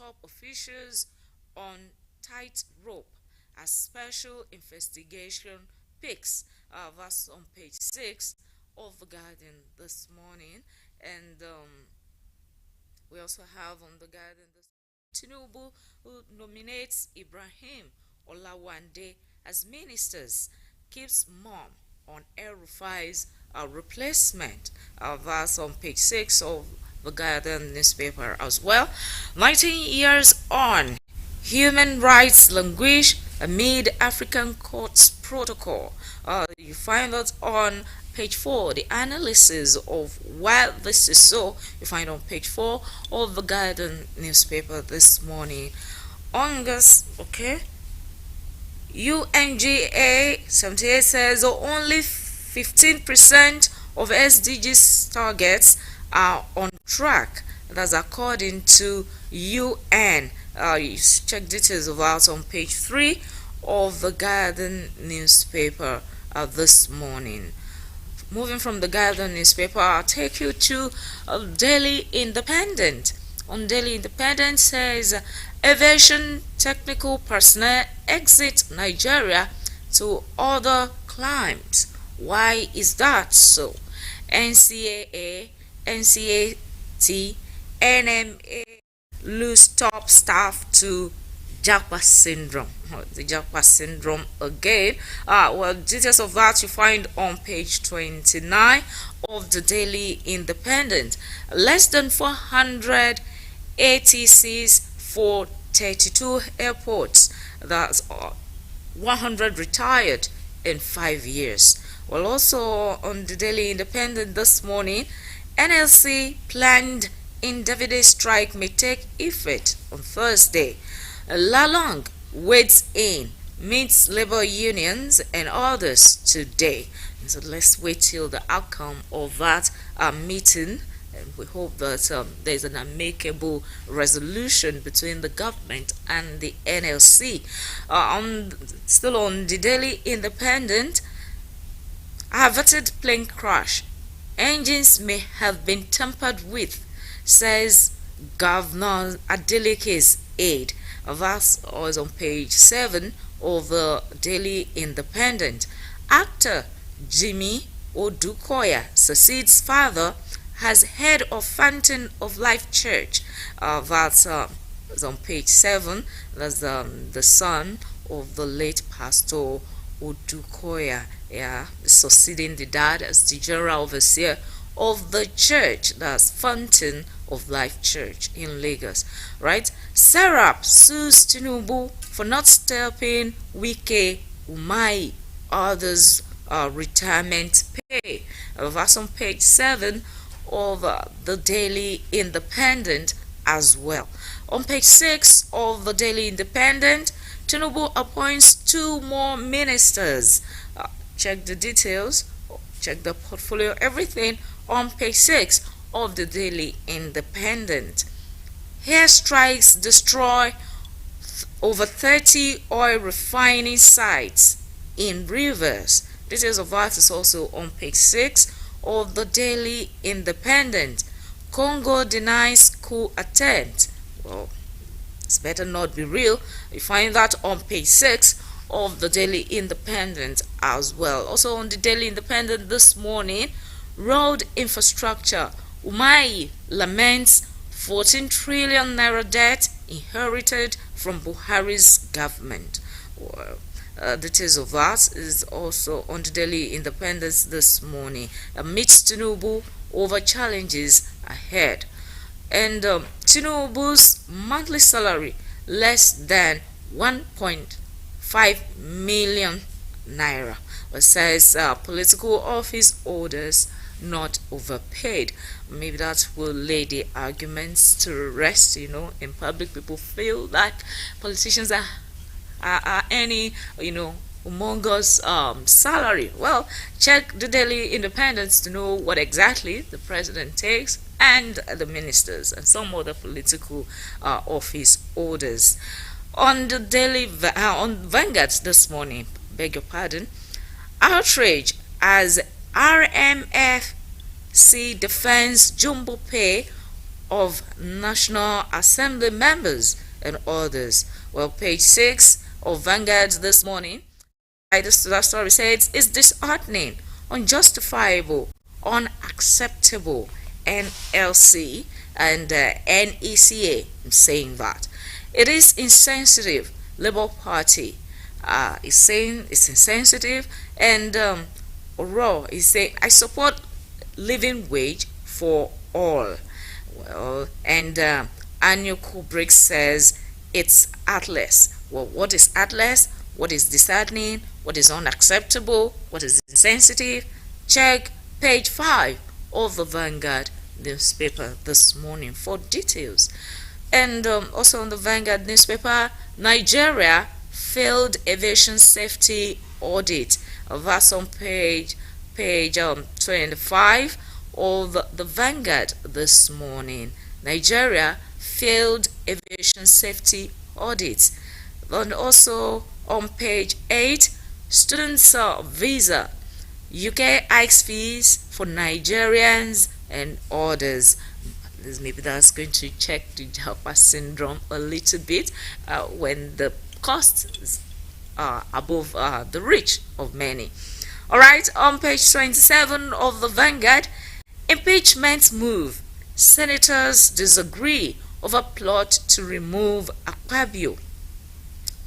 top officials on tight rope as special investigation picks. That's on page 6 of the Guardian this morning. And we also have on the Guardian this Tinubu, who nominates Ibrahim Olawande as ministers, keeps mom on El-Rufai's replacement. That's on page 6 of the Guardian newspaper as well. 19 years on, human rights languish amid African courts protocol. You find that on page 4, the analysis of why this is so, you find on page 4 of the Guardian newspaper this morning. On this, okay, UNGA 78 says only 15% of SDGs targets are on track. That's according to UN. You check details of that on page 3 of the Guardian newspaper this morning. Moving from the Guardian newspaper, I'll take you to Daily Independent. On Daily Independent says aviation technical personnel exit Nigeria to other climes. Why is that so? NCAA, NCAT, NMA lose top staff to Japa syndrome. The Japa syndrome again. Well, details of that you find on page 29 of the Daily Independent. Less than 400 ATCs for 32 airports. That's 100 retired in 5 years. Well, also on the Daily Independent this morning, NLC planned indefinite strike may take effect on Thursday. Lalong wades in, meets labor unions and others today. And so let's wait till the outcome of that meeting. And we hope that there's an amicable resolution between the government and the NLC. Still on the Daily Independent, averted plane crash. Engines may have been tampered with, says Governor Adeleke's aide. That was on page 7 of the Daily Independent. Actor Jimmy Odukoya succeeds father as head of Fountain of Life Church. That's on page 7. That's the son of the late Pastor Odukoya, succeeding the dad as the general overseer of the church. That's Fountain of Life Church in Lagos, right? Serap sues Tinubu for not stepping Wike Umai others retirement pay. That's on page 7 of the Daily Independent as well. On page 6 of the Daily Independent, Tinubu appoints 2 more ministers. Check the details, check the portfolio, everything on page 6 of the Daily Independent. Air strikes destroy over 30 oil refining sites in rivers. Details of that is also on page 6 of the Daily Independent. Congo denies coup attempt. Well, it's better not be real. You find that on page 6 of the Daily Independent as well. Also on the Daily Independent this morning, road infrastructure. Umai laments 14 trillion naira debt inherited from Buhari's government. Well, details of that is also on the Daily Independence this morning. Amidst Tinubu over challenges ahead. And Tinubu's monthly salary less than 1.5 million naira. It says political office orders not overpaid. Maybe that will lay the arguments to rest. In public, people feel that politicians are any humongous salary. Well, check the Daily Independence to know what exactly the president takes and the ministers and some other political office orders. On the Daily on Vanguard this morning, beg your pardon, outrage as RMFC defends jumbo pay of National Assembly members and others. Well, page 6 of Vanguard this morning, the story says it's disheartening, unjustifiable, unacceptable. NLC and NECA saying that it is insensitive. Labour Party is saying it's insensitive, and Raw is saying I support living wage for all. Well, and Annual Kubrick says it's heartless. Well, what is heartless? What is disheartening? What is unacceptable? What is insensitive? Check page 5 of the Vanguard newspaper this morning for details. And also on the Vanguard newspaper, Nigeria failed aviation safety audit. That's on page 25 of the Vanguard this morning. Nigeria failed aviation safety audit. And also on page 8, students visa. UK hikes fees for Nigerians and others. Maybe that's going to check the Japa syndrome a little bit when the costs are above the reach of many. Alright, on page 27 of the Vanguard, impeachment move. Senators disagree over plot to remove Akpabio.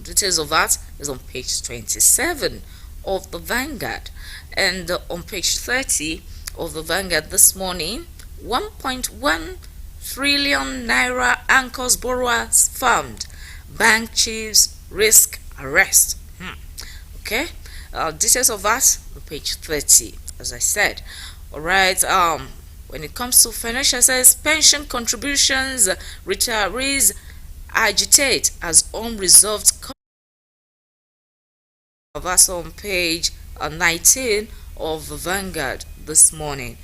Details of that is on page 27 of the Vanguard. And on page 30 of the Vanguard this morning, 1.1 trillion naira anchors borrowers found. Bank chiefs risk arrest. Okay, details of that on page 30, as I said. Alright, when it comes to financial says pension contributions, retirees agitate as unresolved. That's on page 19 of the Vanguard this morning.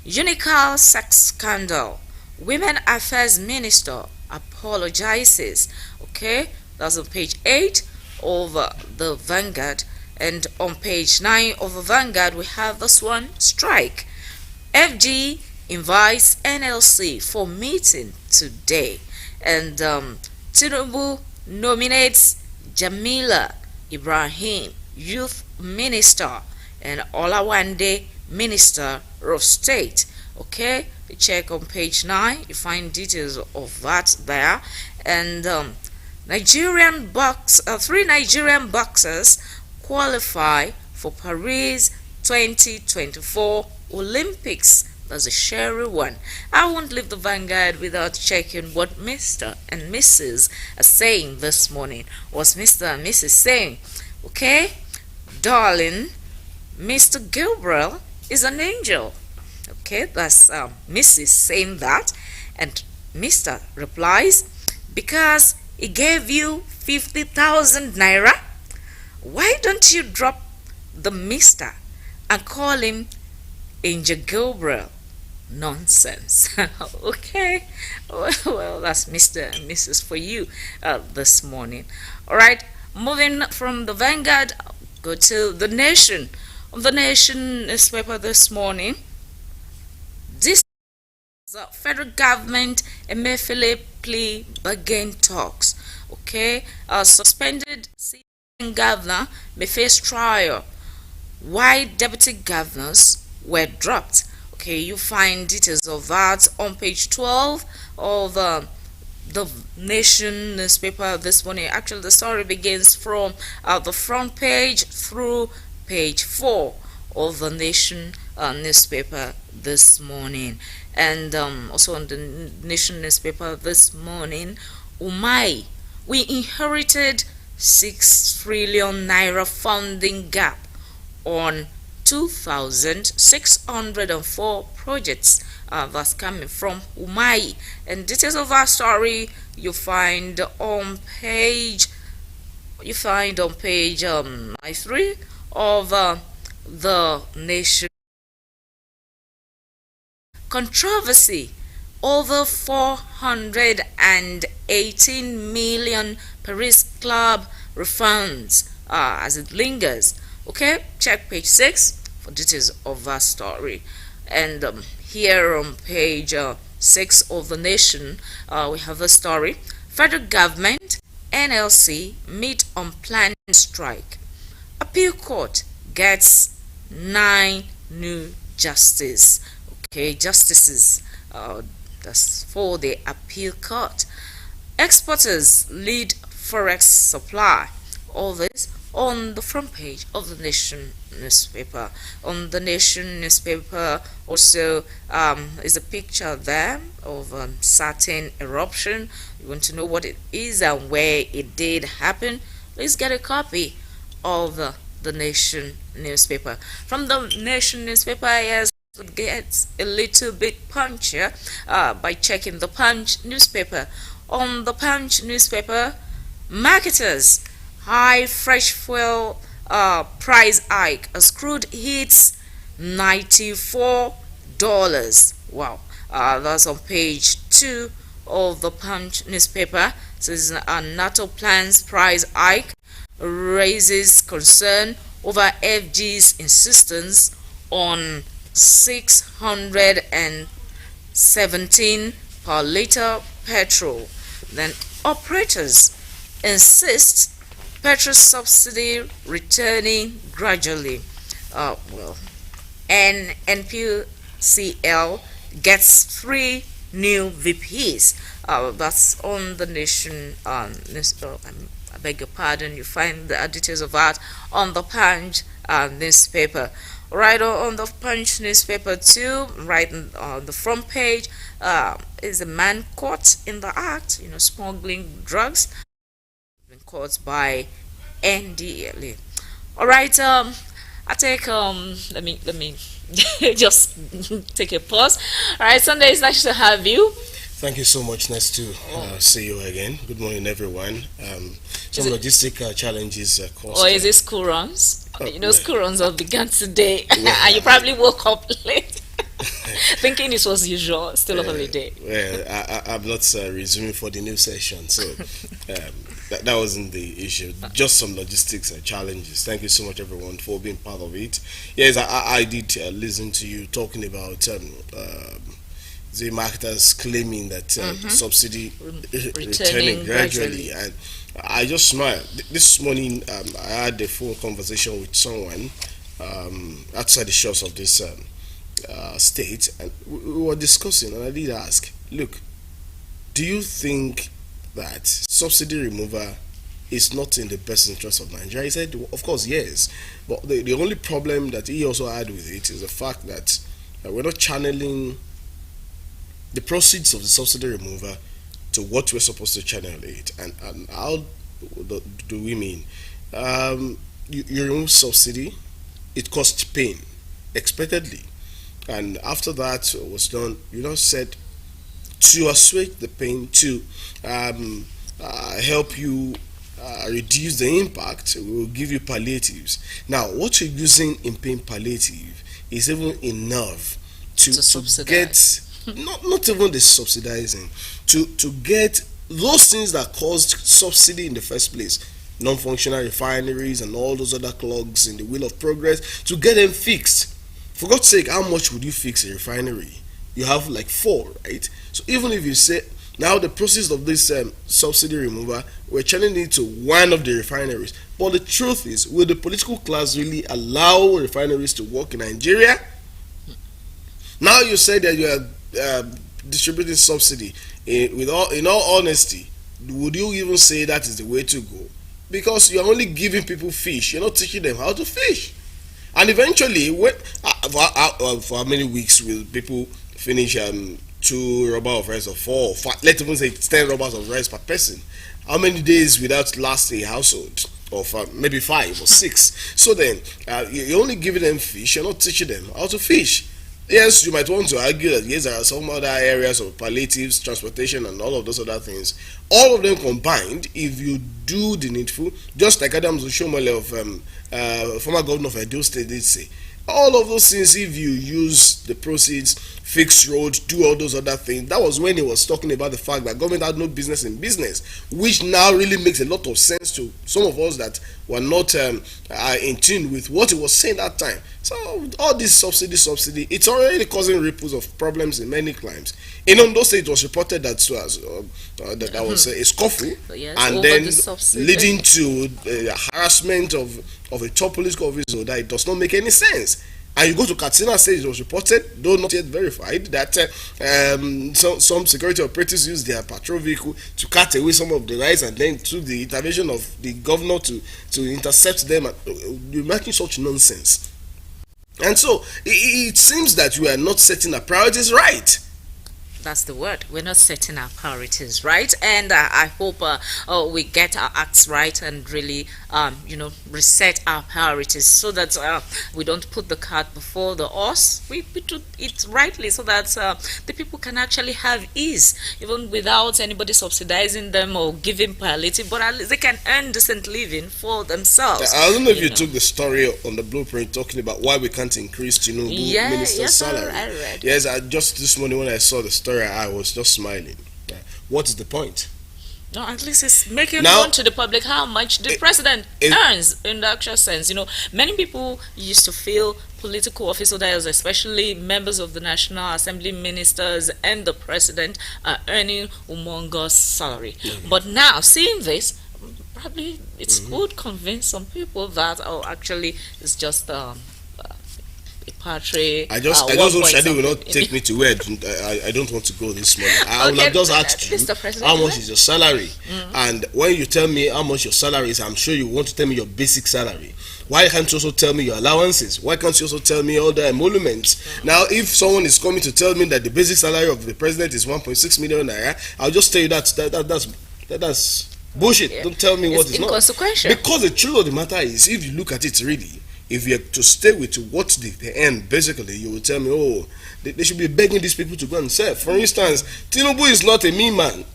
Unical sex scandal. Women Affairs Minister apologizes. Okay, that's on page 8 of the Vanguard. And on page 9 of the Vanguard, we have this one: strike. FG invites NLC for meeting today. And Tinubu nominates Jamila Ibrahim, Youth Minister, and Olawande, Minister of State. Okay, you check on page 9, you find details of that there. And three Nigerian boxers qualify for Paris 2024 Olympics. That's a sherry one. I won't leave the Vanguard without checking what Mr. and Mrs. are saying this morning. What's Mr. and Mrs. saying? Okay, darling, Mr. Gabriel is an angel. Okay, that's Mrs. saying that. And Mr. replies, because he gave you 50,000 naira, why don't you drop the Mr. and call him Angel Gabriel? Nonsense. Okay, well, that's Mr. and Mrs. for you this morning. Alright, moving from the Vanguard, go to the Nation. On the Nation newspaper this morning, this the federal government Emefiele plea bargain talks. Okay, suspended governor may face trial. Why deputy governors were dropped? Okay, you find details of that on page 12 of the Nation newspaper this morning. Actually, the story begins from the front page through page 4 of the Nation newspaper this morning. And also on the Nation newspaper this morning, Umai, we inherited 6 trillion naira funding gap on 2,604 projects. That's coming from Umai. And details of our story you find on page 93 of the Nation. Controversy over 418 million Paris Club refunds as it lingers. Okay, check page 6 for details of that story. And here on page 6 of the Nation, we have a story. Federal government, NLC meet on planned strike. Appeal court gets 9 new justices. That's for the appeal court. Exporters lead forex supply. All this on the front page of the Nation newspaper. On the Nation newspaper also is a picture there of a certain eruption. You want to know what it is and where it did happen? Please get a copy of the Nation newspaper. From the Nation newspaper, yes, it gets a little bit punchier by checking the Punch newspaper. On the Punch newspaper, marketers high fresh fuel price hike as crude hits $94. Wow, that's on page 2 of the Punch newspaper. Says NATO plans price hike raises concern over FG's insistence on 617 per liter petrol. Then operators insist petrol subsidy returning gradually. NPCL gets 3 new VPs. That's on the Nation newspaper. I beg your pardon. You find the details of that on the Punch newspaper. Right on the Punch newspaper too, right on the front page, is a man caught in the act, smuggling drugs, been caught by NDLA. All right, I take let me just take a pause. All right, Sunday, it's nice to have you. Thank you so much. Nice to see you again. Good morning, everyone. Some logistic challenges caused. Or is it school runs? School runs have begun today, and you probably woke up late, thinking it was usual, still a holiday. Well, I'm not resuming for the new session, so that wasn't the issue. Just some logistics challenges. Thank you so much, everyone, for being part of it. Yes, I did listen to you talking about the marketers claiming that subsidy returning gradually, and I just smiled. This morning I had a phone conversation with someone outside the shores of this state, and we were discussing, and I did ask, look, do you think that subsidy removal is not in the best interest of Nigeria? He said, of course, yes, but the only problem that he also had with it is the fact that we're not channeling the proceeds of the subsidy remover to what we're supposed to channel it. And how do we mean? You remove subsidy, it costs pain, expectedly. And after that was done, you now said to assuage the pain, to help you reduce the impact, we will give you palliatives. Now, what you're using in pain palliative is even enough to get not even the subsidizing, to get those things that caused subsidy in the first place, non-functional refineries and all those other clogs in the wheel of progress, to get them fixed. For God's sake, how much would you fix a refinery? You have like 4, right? So even if you say now the process of this subsidy remover, we're channeling it to one of the refineries, but the truth is, will the political class really allow refineries to work in Nigeria? Now you say that you are distributing subsidy. In all honesty, would you even say that is the way to go? Because you're only giving people fish, you're not teaching them how to fish. And eventually, for how many weeks will people finish 2 rubbers of rice, or 4 or 5, let's even say 10 rubbers of rice per person? How many days without last a household of maybe 5 or 6? So then you're only giving them fish, you're not teaching them how to fish. Yes, you might want to argue that yes, there are some other areas of palliatives, transportation, and all of those other things. All of them combined, if you do the needful, just like Adams Oshomole of former governor of Edo State did say, all of those things, if you use the proceeds, fix road, do all those other things. That was when he was talking about the fact that government had no business in business, which now really makes a lot of sense to some of us that were not in tune with what he was saying that time. So all this subsidy, it's already causing ripples of problems in many climes. In Ondo State, it was reported that that was a scuffle, Yes, and over then the subsidy. leading to harassment of a top political officer that it does not make any sense. And you go to Katsina State, it was reported, though not yet verified, that some security operatives used their patrol vehicle to cut away some of the rights, and then through the intervention of the governor to intercept them. You're making such nonsense. And so it seems that we are not setting our priorities right. That's the word. We're not setting our priorities right, and I hope we get our acts right and really, reset our priorities so that we don't put the cart before the horse. We do it rightly so that the people can actually have ease, even without anybody subsidizing them or giving palliative, but at least they can earn decent living for themselves. I don't know if you took the story on the blueprint talking about why we can't increase Tinubu minister's salary. I read. Yes, just this morning when I saw the story, I was just smiling. What is the point? No, at least it's making known to the public how much the president earns in the actual sense. Many people used to feel political officers, especially members of the National Assembly, ministers, and the president, are earning humongous salary. But now, seeing this, probably it would convince some people that, actually, it's just I just hope Shadi will not take me to where I don't want to go this morning. I will have just asked you how much is your salary, and when you tell me how much your salary is, I'm sure you want to tell me your basic salary. Why can't you also tell me your allowances? Why can't you also tell me all the emoluments? Now, if someone is coming to tell me that the basic salary of the president is 1.6 million naira, I'll just tell you that's bullshit. Don't tell me what is not. Because the truth of the matter is, if you look at it really, if you have to stay with what they earn, basically, you will tell me, oh, they should be begging these people to go and serve. For instance, Tinubu is not a mean man.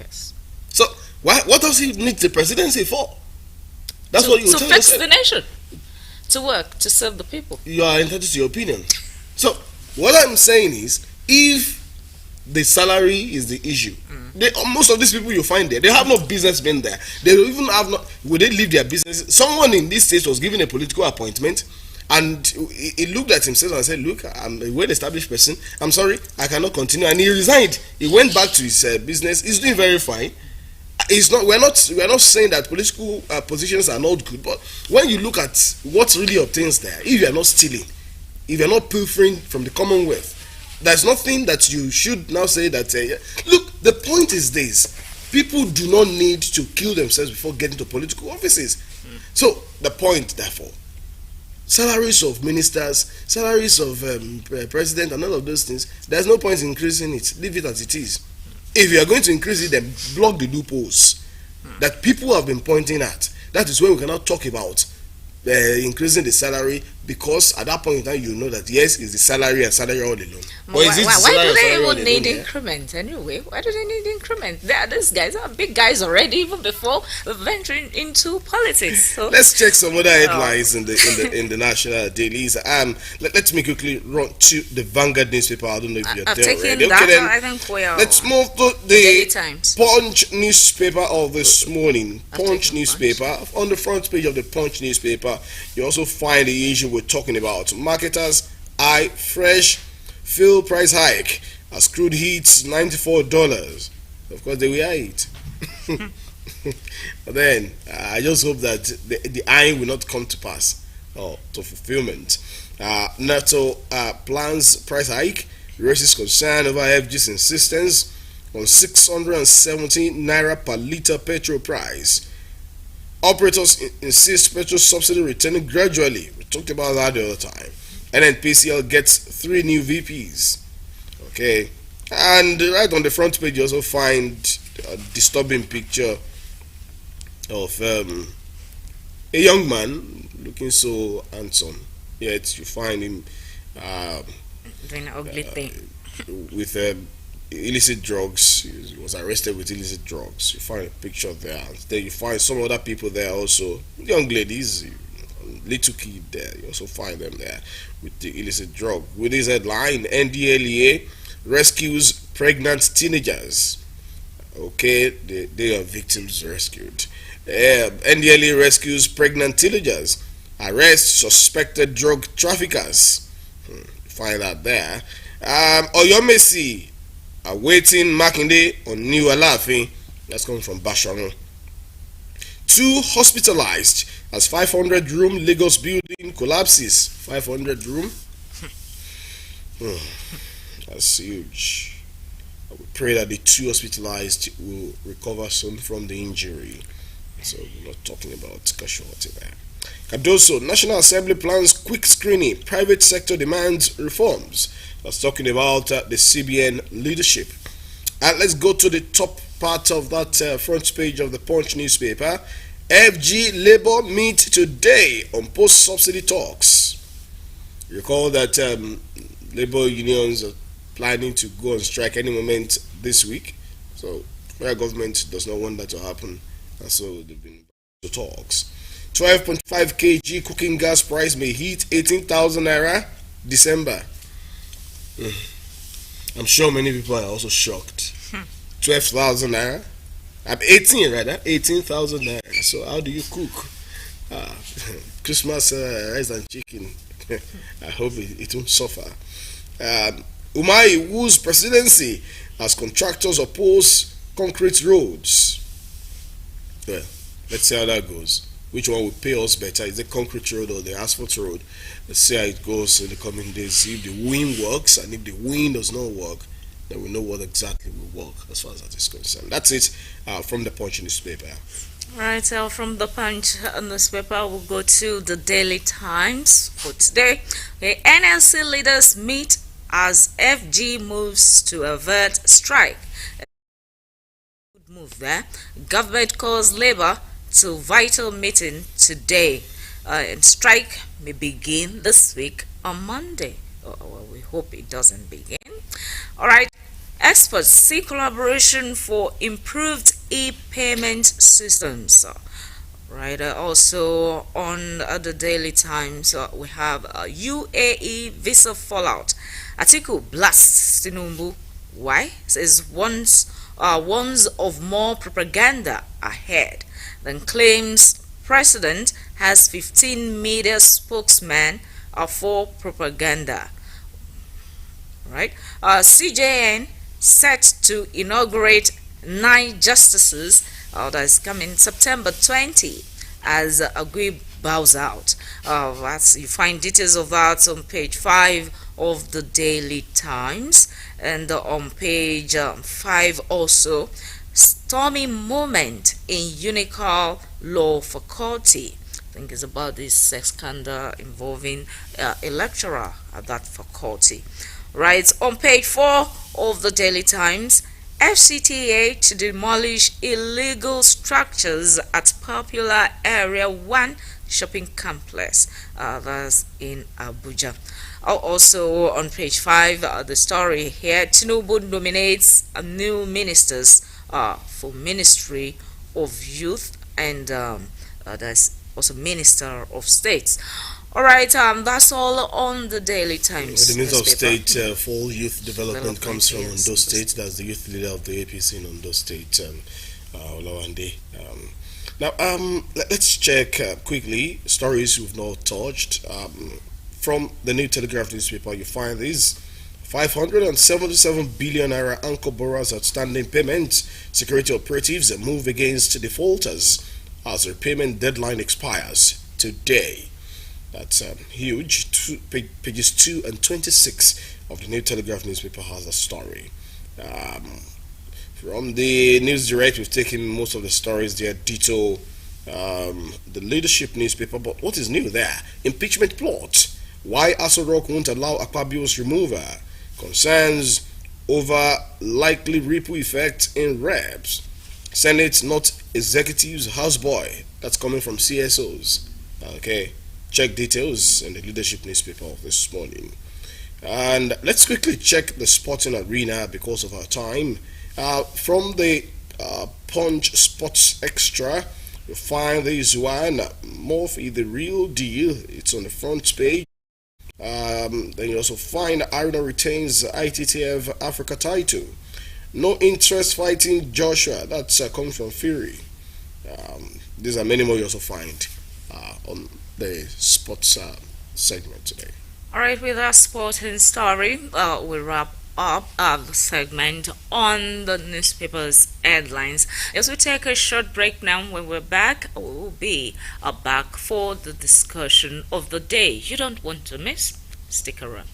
Yes. So, what does he need the presidency for? That's what you will tell yourself. To fix the nation. To work, to serve the people. You are entitled to your opinion. So, what I'm saying is, if the salary is the issue, most of these people you find there, they have no business being there. They don't even have would they leave their business? Someone in this state was given a political appointment, and he looked at himself and said, look, I'm a well-established person, I'm sorry, I cannot continue, and he resigned. He went back to his business. He's doing very fine. We're not saying that political positions are not good, but when you look at what really obtains there, if you're not stealing, if you're not pilfering from the Commonwealth, there's nothing that you should now say that look, the point is this: people do not need to kill themselves before getting to political offices. So the point, therefore, salaries of ministers, salaries of president, and all of those things, there's no point in increasing it. Leave it as it is. If you are going to increase it, then block the loopholes that people have been pointing at. That is when we cannot talk about increasing the salary, because at that point in time you know that yes, it's the salary and salary all alone. Why do they even need increment anyway? Why do they need increment? These guys are big guys already, even before venturing into politics. So let's check some other headlines in the national dailies. Let me quickly run to the Vanguard newspaper. I don't know if you're there already. Okay, then I think we are. Let's move to the Punch newspaper of this morning. Punch newspaper. On the front page of the Punch newspaper, you also find the issue we're talking about. Marketers eye fresh fuel price hike as crude hits $94. Of course, they will eat. But then I just hope that the eyeing will not come to pass or to fulfillment. NATO plans price hike, raises concern over FG's insistence on 670 naira per litre petrol price. Operators insist petrol subsidy returning gradually. We talked about that the other time. And then PCL gets 3 new VPs. Okay. And right on the front page, you also find a disturbing picture of a young man looking so handsome. Yet you find him doing an ugly thing with illicit drugs. He was arrested with illicit drugs. You find a picture there. Then you find some other people there also, young ladies, little kid there. You also find them there with the illicit drug. With this headline, NDLEA rescues pregnant teenagers. Okay, they are victims rescued. NDLEA rescues pregnant teenagers Arrest suspected drug traffickers. Find that there. Oyomesi awaiting Makinde on New Alafin. That's coming from Basharon. 2 hospitalized as 500-room Lagos building collapses. 500 room. That's huge. We pray that the 2 hospitalized will recover soon from the injury. So we're not talking about casualty there. Cardoso, National Assembly plans quick screening. Private sector demands reforms. That's talking about the CBN leadership. And let's go to the top part of that front page of the Punch newspaper. FG Labour meet today on post-subsidy talks. Recall that Labour unions are planning to go on strike any moment this week. So, our government does not want that to happen. And so, they've been to talks. 12.5 kg cooking gas price may hit 18,000 naira December. I'm sure many people are also shocked. 12,000 naira. I'm 18 rather, 18,000 naira. So how do you cook? Christmas rice and chicken. I hope it won't suffer. Umai whose presidency as contractors oppose concrete roads. Well, let's see how that goes. Which one will pay us better? Is the concrete road or the asphalt road? Let's see how it goes in the coming days. If the wind works and if the wind does not work, then we know what exactly will work as far as that is concerned. That's it from the Punch newspaper. Right, from the Punch newspaper, we'll go to the Daily Times for today. The NLC leaders meet as FG moves to avert strike. Good move there. Government calls Labour to vital meeting today. And strike may begin this week on Monday. Well, we hope it doesn't begin. All right. Experts see collaboration for improved e-payment systems. Right. Also on the Daily Times, we have UAE visa fallout. Atiku blasts Tinubu. Why? Says warns of more propaganda ahead. Then claims president has 15 media spokesmen for propaganda. Right. CJN set to inaugurate 9 justices. That is coming September 20 as Agui bows out. You find details of that on page 5 of the Daily Times, and on page 5 also. Stormy moment in Unical Law Faculty. I think it's about this sex scandal involving a lecturer at that faculty. Right, on page 4 of the Daily Times, FCTA to demolish illegal structures at popular Area 1 shopping complex. That's in Abuja. Also on page 5, the story here, Tinubu nominates new ministers for Ministry of Youth and that's also Minister of States. All right, that's all on the Daily Times. The Minister of State for Youth Development comes from Ondo State. That's the youth leader of the APC in Ondo State, Olawande. Now, let's check quickly stories we've not touched. From the New Telegraph newspaper, you find these 577 billion naira anchor borrowers outstanding payments. Security operatives move against defaulters as their payment deadline expires today. That's huge. Pages 2 and 26 of the New Telegraph newspaper has a story. From the News Direct, we've taken most of the stories there. Ditto the Leadership newspaper. But what is new there? Impeachment plot. Why Osrc won't allow Akpabio's removal. Concerns over likely ripple effect in reps. Senate not executives houseboy. That's coming from CSOs. Okay. Check details in the Leadership newspaper of this morning. And let's quickly check the sporting arena because of our time. From the Punch Sports Extra, you find this one, Murphy, the real deal. It's on the front page. Then you also find Aruna retains ITTF Africa title. No interest fighting Joshua. That's coming from Fury. These are many more you also find on the sports segment today. All right, with our sporting story, we wrap up the segment on the newspapers headlines. As we take a short break now, when we're back, we will be back for the discussion of the day. You don't want to miss. Stick around.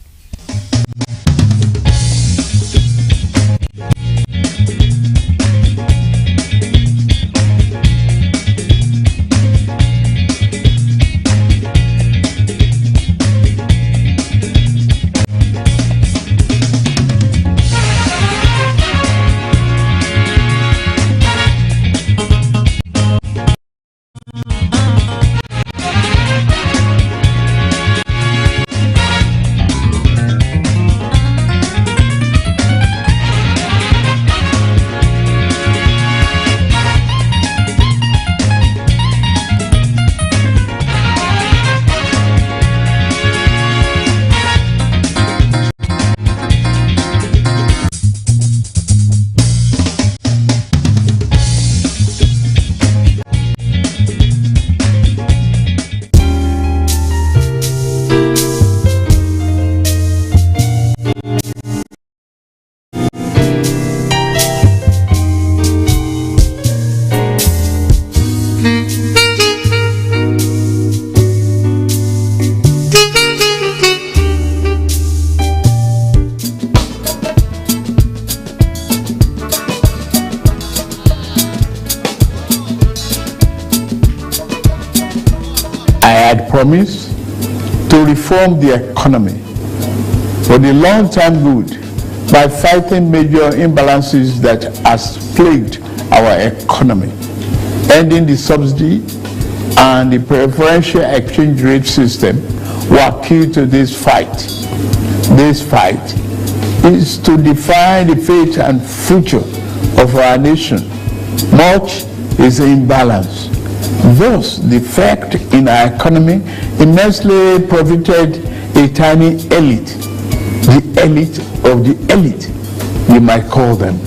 Promise to reform the economy for the long-term good by fighting major imbalances that has plagued our economy, ending the subsidy and the preferential exchange rate system were key to this fight. This fight is to define the fate and future of our nation. Much is imbalance. Thus, the fact in our economy immensely profited a tiny elite, the elite of the elite, you might call them.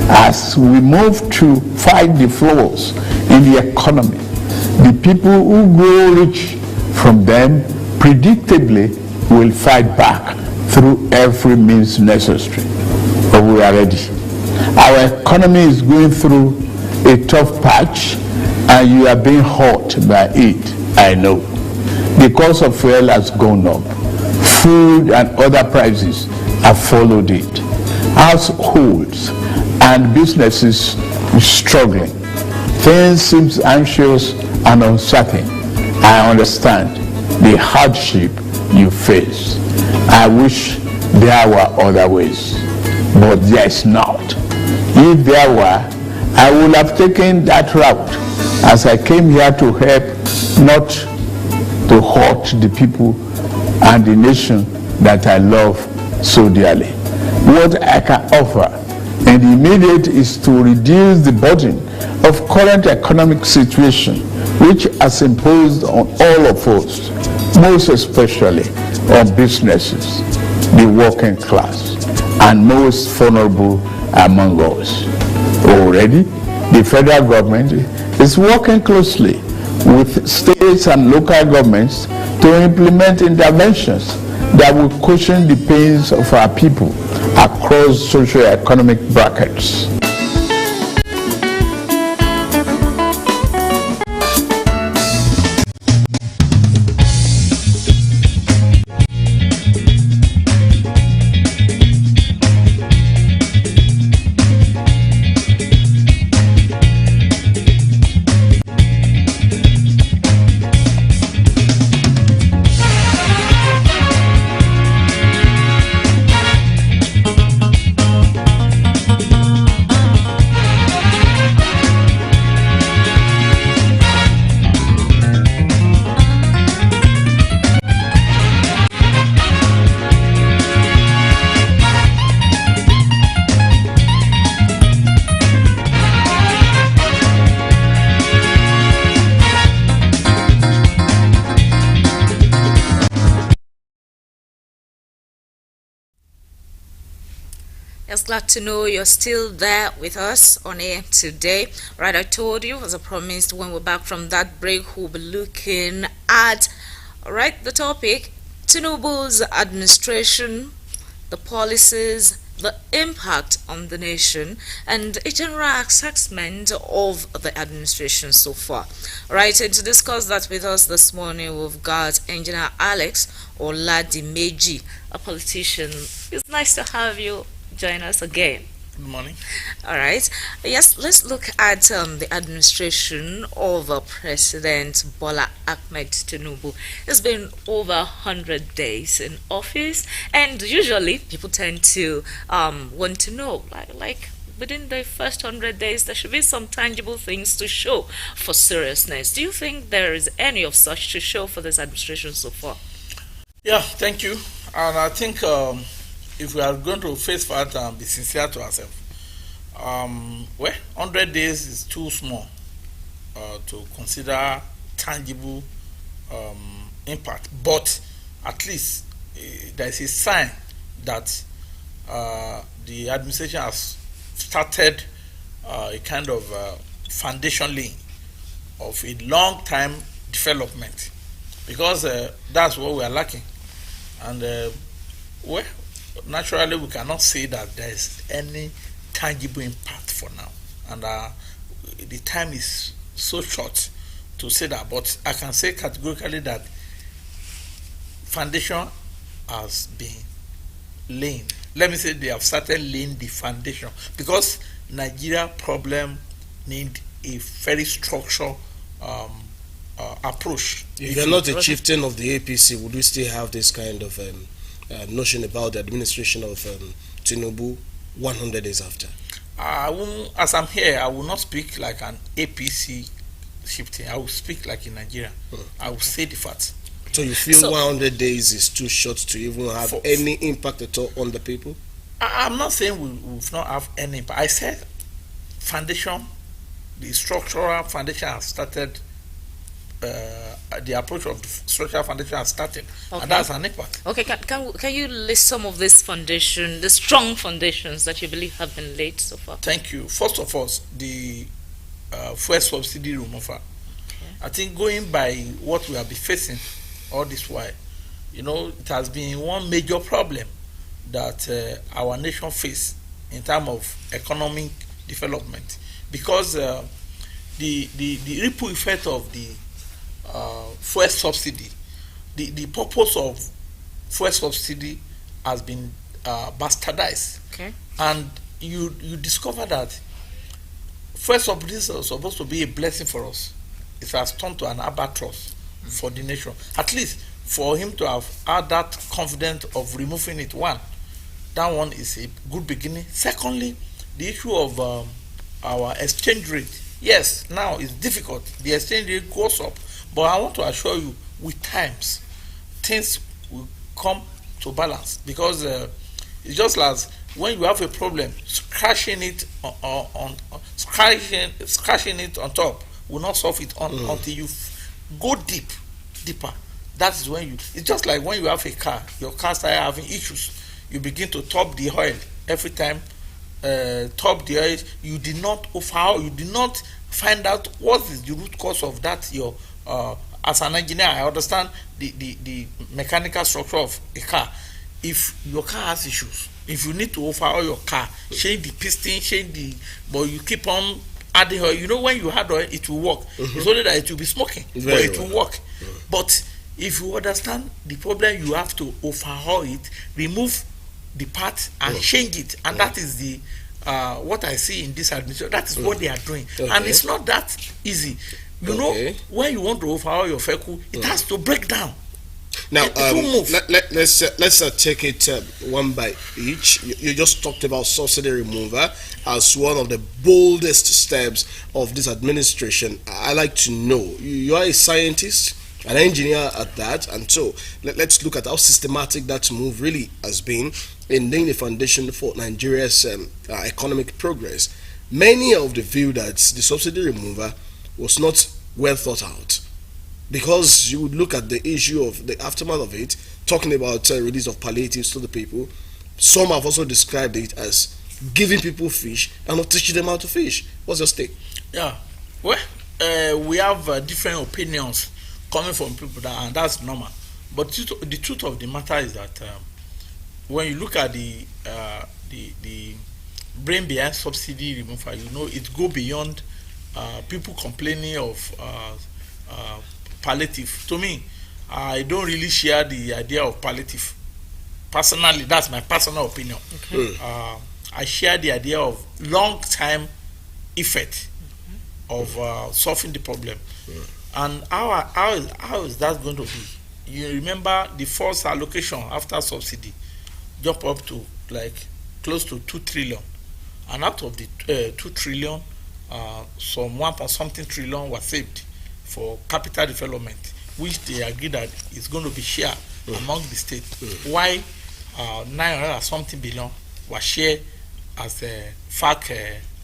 As we move to fight the flaws in the economy, the people who grow rich from them predictably will fight back through every means necessary. But we are ready. Our economy is going through a tough patch, and you are being hurt by it, I know. The cost of fuel has gone up. Food and other prices have followed it. Households and businesses are struggling. Things seem anxious and uncertain. I understand the hardship you face. I wish there were other ways, but there is not. If there were, I would have taken that route, as I came here to help, not to hurt the people and the nation that I love so dearly. What I can offer in the immediate is to reduce the burden of current economic situation, which has imposed on all of us, most especially on businesses, the working class, and most vulnerable among us. Already, the federal government is working closely with states and local governments to implement interventions that will cushion the pains of our people across socio-economic brackets. glad to know you're still there with us on air today. Right, I told you, as I promised, when we're back from that break, we'll be looking at, the topic, Tinubu's administration, the policies, the impact on the nation, and a general assessment of the administration so far. Right, and to discuss that with us this morning, we've got Engineer Alex Oladimeji, a politician. It's nice to have you join us again. Good morning. All right. Yes, let's look at the administration of President Bola Ahmed Tinubu. It's been over 100 days in office, and usually people tend to want to know, like within the first 100 days, there should be some tangible things to show for seriousness. Do you think there is any of such to show for this administration so far? Yeah, thank you. And I think if we are going to face that and be sincere to ourselves, 100 days is too small to consider tangible impact. But at least there is a sign that the administration has started a kind of foundation laying of a long-time development, because that's what we are lacking. And naturally we cannot say that there is any tangible impact for now, and the time is so short to say that. But I can say categorically that foundation has been laying. Let me say they have started laying the foundation, because Nigeria problem need a very structured approach. If you're not a chieftain of the APC, would we still have this kind of notion about the administration of Tinubu 100 days after? As I'm here, I will not speak like an APC chieftain. I will speak like in Nigeria. I will say the facts. So you feel 100 days is too short to even have any impact at all on the people? I'm not saying we will not have any impact. I said foundation, the structural foundation has started. The approach of the structural foundation has started, and that's an impact. Okay, can you list some of this foundation, the strong foundations that you believe have been laid so far? Thank you. First of all, the fuel subsidy removal. Okay. I think going by what we have been facing all this while, it has been one major problem that our nation face in terms of economic development, because the ripple effect of the fuel subsidy, the purpose of fuel subsidy has been bastardized. Okay. And you discover that fuel subsidy is supposed to be a blessing for us. It has turned to an albatross for the nation. At least for him to have had that confidence of removing it, that one is a good beginning. Secondly, the issue of our exchange rate. Yes, now it's difficult. The exchange rate goes up. But I want to assure you, with times, things will come to balance, because it's just like when you have a problem, scratching it on top will not solve it until you go deeper. That is when it's just like when you have a car, your car starts having issues. You begin to top the oil every time. Top the oil. You did not overhaul. You did not find out what is the root cause of that. As an engineer, I understand the mechanical structure of a car. If your car has issues, if you need to overhaul your car, change the piston, but you keep on adding oil. When you add oil, it will work. It's only that it will be smoking, but it will work. But if you understand the problem, you have to overhaul it, remove the part, and change it. And that is the what I see in this administration. That is what they are doing, and it's not that easy. When you want to overhaul your vehicle, it has to break down. Now, let's take it one by each. You just talked about subsidy removal as one of the boldest steps of this administration. I like to know, you are a scientist, an engineer at that, and so let's look at how systematic that move really has been in laying the foundation for Nigeria's economic progress. Many of the view that the subsidy removal was not well thought out, because you would look at the issue of the aftermath of it, talking about release of palliatives to the people. Some have also described it as giving people fish and not teaching them how to fish. What's your stake? Yeah, well, we have different opinions coming from people, and that's normal. But the truth of the matter is that when you look at the brain behind subsidy removal, you know it go beyond people complaining of palliative. To me, I don't really share the idea of palliative. Personally, that's my personal opinion. Okay. I share the idea of long-time effect of solving the problem. And how is that going to be? You remember the first allocation after subsidy jump up to like close to 2 trillion, and out of the 2 trillion, some 1 trillion was saved for capital development, which they agreed that is going to be shared among the states. Why 900 something billion was shared as a FAC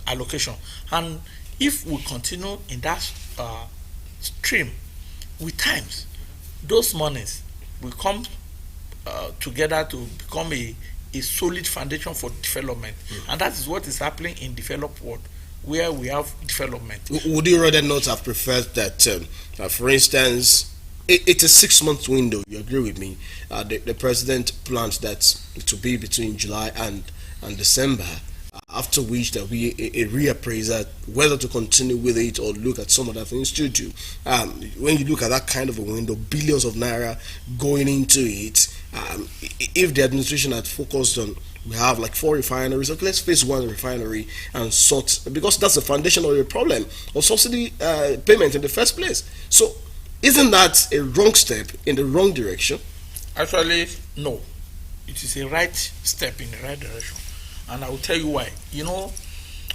allocation. And if we continue in that stream, with times, those monies will come together to become a solid foundation for development. And that is what is happening in developed world, where we have development. Would you rather not have preferred that, for instance, it's a 6-month window? You agree with me? The president plans that to be between July and December, after which there will be a reappraisal whether to continue with it or look at some other things to do. When you look at that kind of a window, billions of naira going into it, if the administration had focused on, we have like 4 refineries, okay, let's face one refinery and sort, because that's the foundation of the problem of subsidy payment in the first place. So isn't that a wrong step in the wrong direction? Actually, no. It is a right step in the right direction. And I will tell you why. You know,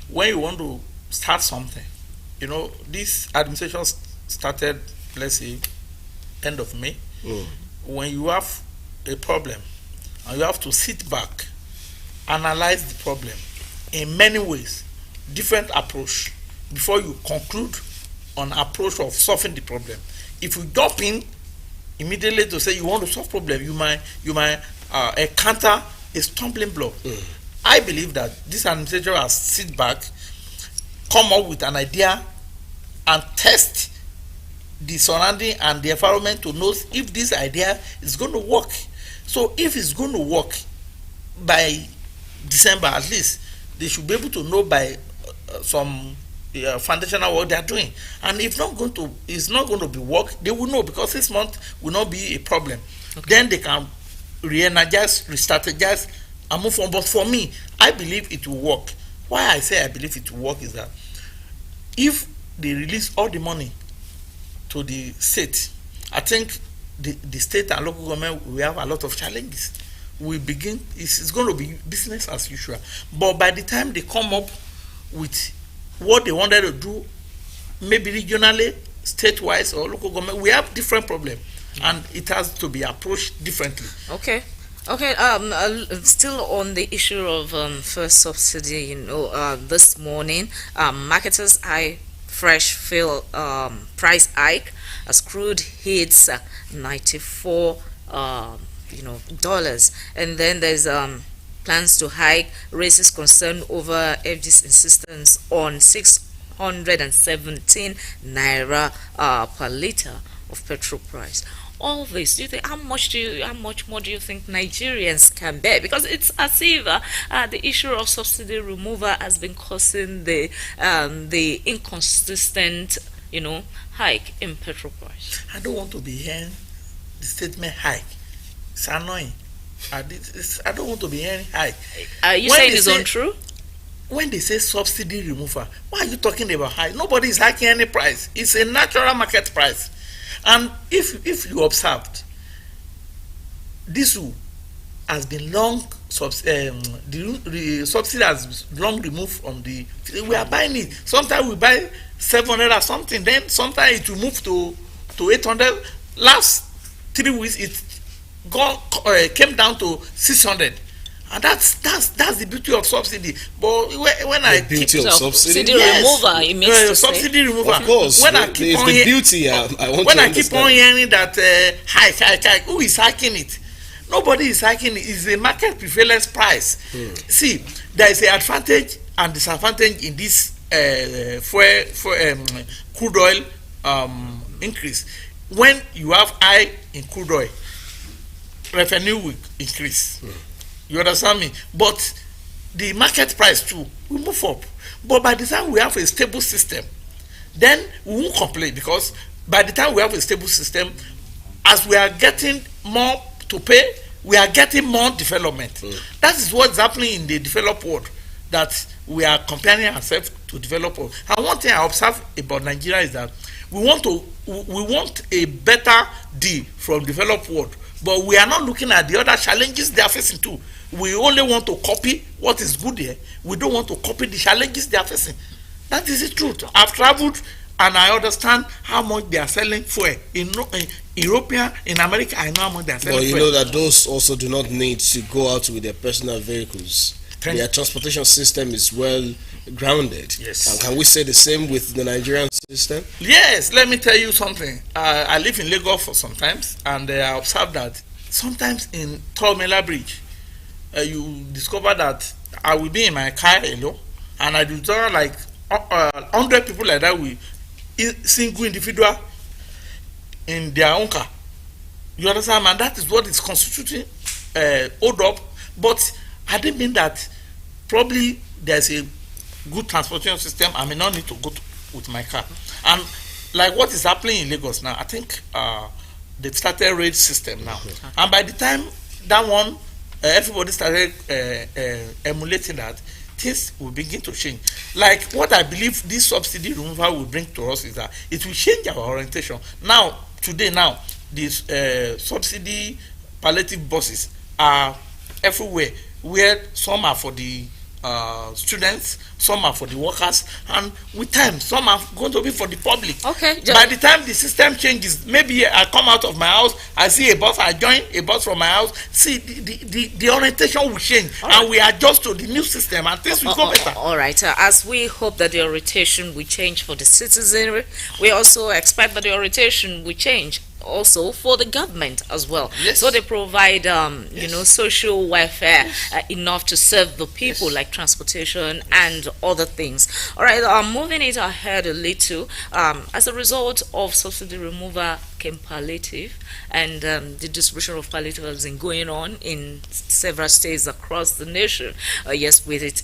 when you want to start something, you know, this administration started, let's say, end of May. When you have a problem and you have to sit back, analyze the problem in many ways, different approach, before you conclude on approach of solving the problem. If you jump in immediately to say you want to solve problem, you might encounter a stumbling block. I believe that this administration has sit back, come up with an idea, and test the surrounding and the environment to know if this idea is going to work. So if it's going to work by December, at least they should be able to know by some foundational work they are doing. And if it's not going to be work, they will know, because 6 months will not be a problem. Okay. Then they can re-energize, re-strategize, and move on. But for me, I believe it will work. Why I say I believe it will work is that if they release all the money to the state, I think the state and local government will have a lot of challenges. It's going to be business as usual. But by the time they come up with what they wanted to do, maybe regionally, state-wise, or local government, we have different problems, and it has to be approached differently. Okay. Still on the issue of first subsidy, you know, this morning, marketers eye fresh fuel price hike as crude hits $94, dollars, and then there's plans to hike raises concern over FG's insistence on 617 naira per liter of petrol price. All this, do you think, how much more do you think Nigerians can bear? Because it's as if the issue of subsidy removal has been causing the inconsistent, hike in petrol price. I don't want to be hearing the statement hike. It's annoying. I don't want to be hearing hike. Are you saying it's untrue? When they say subsidy removal, why are you talking about hike? Nobody is hiking any price. It's a natural market price. And if you observed, diesel has been long, the subsidy has long removed from the, we are buying it. Sometimes we buy 700 or something, then sometimes it will move to 800. Last 3 weeks, it came down to 600. And that's the beauty of subsidy. But when I keep subsidy remover, it means subsidy remover. Of course, when I keep on the beauty. I keep on hearing that hike, who is hiking it? Nobody is hiking it. It's a market prevalence price. See, there is an advantage and disadvantage in this crude oil increase. When you have high in crude oil, revenue will increase. You understand me? But the market price too will move up. But by the time we have a stable system, then we won't complain, because by the time we have a stable system, as we are getting more to pay, we are getting more development. That is what's happening in the developed world, that we are comparing ourselves to developed world. And one thing I observe about Nigeria is that we want a better deal from developed world, but we are not looking at the other challenges they are facing too. We only want to copy what is good here. We don't want to copy the challenges they are facing. That is the truth. I've traveled and I understand how much they are selling fuel in European, in America. I know how much they are selling. Well, you know that those also do not need to go out with their personal vehicles. Their transportation system is well grounded. Yes. And can we say the same with the Nigerian system? Yes. Let me tell you something. I live in Lagos for some times, and I observed that sometimes in Tormela Bridge, you discover that I will be in my car alone, and I discover like 100 people like that with single individual in their own car. You understand? And that is what is constituting hold up. But I didn't mean that probably there's a good transportation system. I may not need to go with my car. And like what is happening in Lagos now, I think they started rail system now. And by the time that one, everybody started emulating that, things will begin to change. Like what I believe this subsidy removal will bring to us is that it will change our orientation. Now, today, these subsidy palliative buses are everywhere, where some are for the students, some are for the workers, and with time, some are going to be for the public. Okay. By the time the system changes, maybe I come out of my house, I see a bus, I join a bus from my house. See, the orientation will change, and we adjust to the new system, and things will go better. All right. As we hope that the orientation will change for the citizenry, we also expect that the orientation will change also for the government as well. Yes. So they provide Yes. social welfare enough to serve the people, like transportation and other things. All right, moving it ahead a little, as a result of subsidy removal came palliative, and the distribution of palliative has been going on in several states across the nation. Yes, with its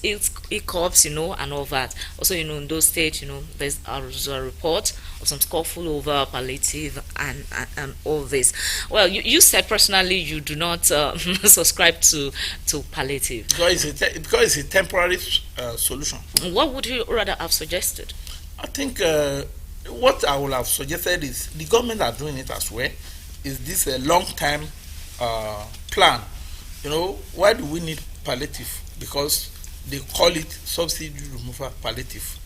hiccups, and all that. Also, in those states, there's a report of some scuffle over palliative and all this. Well, you said personally you do not subscribe to palliative. Because it's a temporary solution. What would you rather have suggested? I think what I would have suggested is the government are doing it as well. Is this a long-term plan? Why do we need palliative? Because they call it subsidy removal palliative.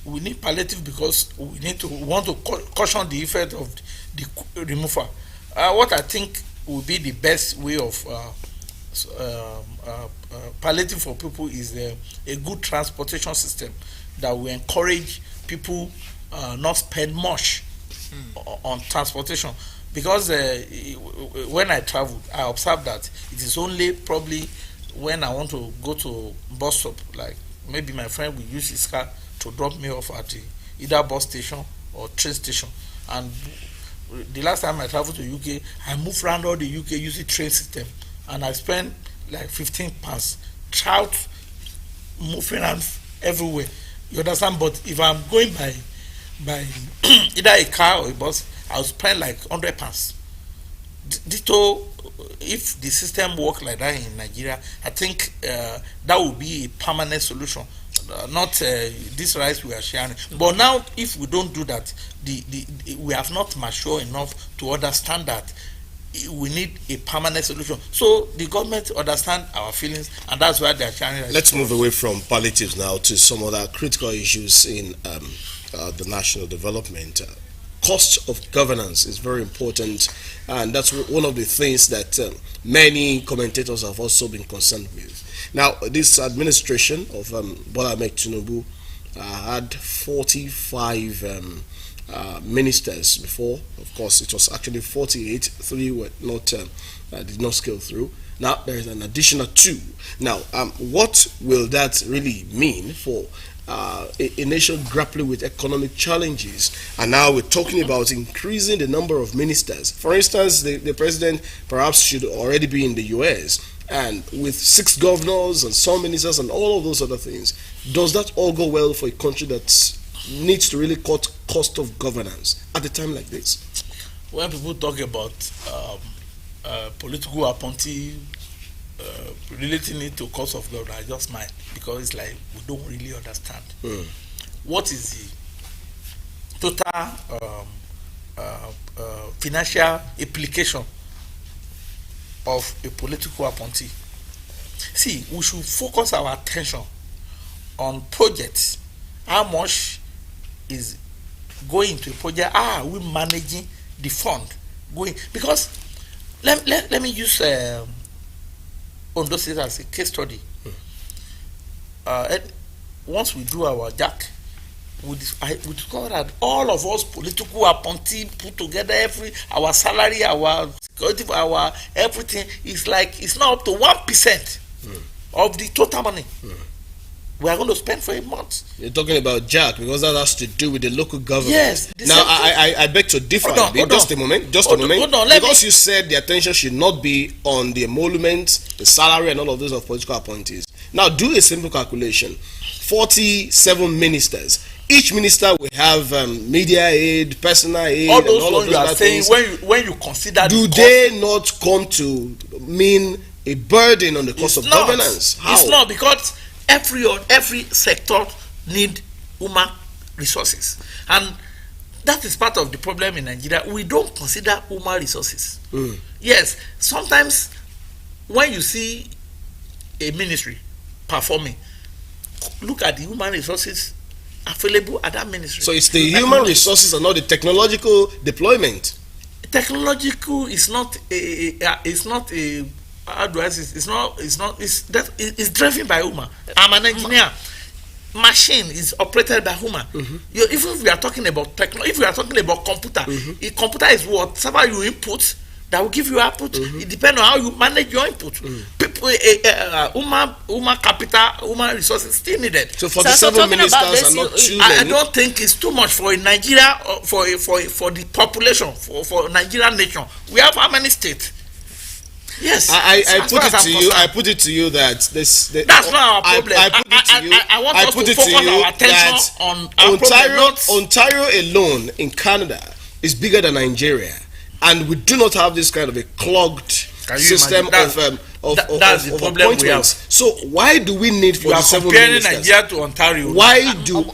We need palliative because we want to caution the effect of the removal. What I think will be the best way of palliative for people is a good transportation system that will encourage people not spend much on transportation. Because when I traveled, I observed that it is only probably when I want to go to bus stop, like maybe my friend will use his car to drop me off at either bus station or train station. And the last time I traveled to UK, I moved around all the UK using train system, and I spent like 15 pounds trout moving around everywhere. You understand? But if I'm going by either a car or a bus, I'll spend like 100 pounds. Ditto, if the system works like that in Nigeria, I think that would be a permanent solution. Not this rice we are sharing. But now, if we don't do that, we have not matured enough to understand that we need a permanent solution. So the government understand our feelings, and that's why they are sharing. Let's move away from palliatives now to some other critical issues in the national development. Cost of governance is very important, and that's one of the things that many commentators have also been concerned with. Now, this administration of Bola Ahmed Tinubu had 45 ministers before. Of course, it was actually 48. 3 were not did not scale through. Now there is an additional 2. Now, what will that really mean for a nation grappling with economic challenges? And now we're talking about increasing the number of ministers. For instance, the president perhaps should already be in the US, and with 6 governors and some ministers and all of those other things, does that all go well for a country that needs to really cut cost of governance at a time like this? When people talk about political appointee relating it to cost of governance, I just mind, because it's like we don't really understand what is the total financial implication of a political appointee. See, we should focus our attention on projects. How much is going to a project? Are we managing the fund going? Because let me use Ondo State as a case study. Once we do our JAC, we discover that all of us political appointee put together, our salary, our security, our everything is like, it's not up to 1% of the total money we are going to spend for a month. You're talking about JAC because that has to do with the local government. Yes. Now, I beg to differ. Just a moment. Because you said the attention should not be on the emoluments, the salary, and all of those of political appointees. Now, do a simple calculation. 47 ministers. Each minister will have media aid, personal aid, all those and all of those you are saying, things. when you consider, do they not come to mean a burden on the cost of governance? How? It's not, because every sector need human resources, and that is part of the problem in Nigeria. We don't consider human resources. Yes, sometimes when you see a ministry performing, look at the human resources available at that ministry. So it's the human resources and not the technological deployment. Technological is not a how do I say, it's driven by human. I'm an engineer. Machine is operated by human. Even if we are talking about technology, if we are talking about computer, a computer is whatever you input that will give you output. It depends on how you manage your input. People, human capital, human resources still needed. So 47 ministers are not too many. I don't think it's too much for Nigeria, for the population, for Nigerian nation. We have how many states? Yes, I put it to you that that's not our problem. I want us to focus our attention on Ontario alone in Canada is bigger than Nigeria, and we do not have this kind of a clogged system of appointments. So why do we need 47 ministers? Nigeria to Ontario. Why do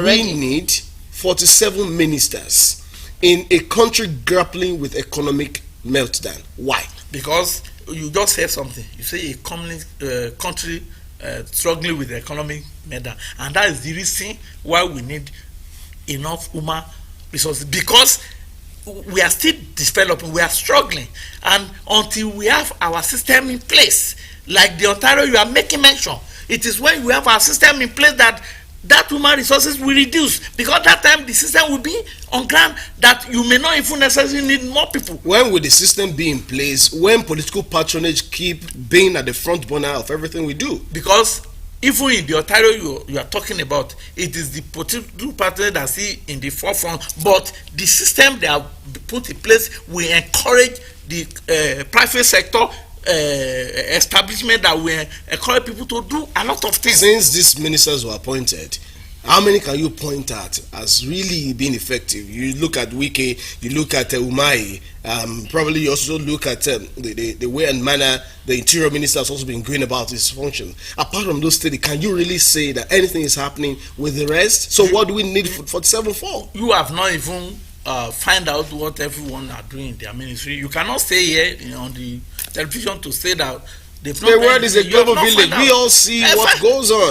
we need 47 ministers in a country grappling with economic meltdown? Why? Because you just said something. You say a country struggling with the economic meltdown, and that is the reason why we need enough human resources, because we are still developing, we are struggling, and until we have our system in place, like the Ontario you are making mention, it is when we have our system in place that human resources will reduce, because that time the system will be on ground that you may not even necessarily need more people. When will the system be in place? When political patronage keep being at the front burner of everything we do? Because even in the Ontario you are talking about, it is the political patronage that see in the forefront, but the system they have put in place will encourage the private sector establishment that will encourage people to do a lot of things. Since these ministers were appointed, how many can you point at as really being effective? You look at Wike, you look at Umai, probably you also look at the way and manner the interior minister has also been going about his function. Apart from those studies, can you really say that anything is happening with the rest? So what do we need 47 for? You have not even find out what everyone are doing in their ministry. You cannot stay here on the television to say that the world is a global village. We all see what goes on.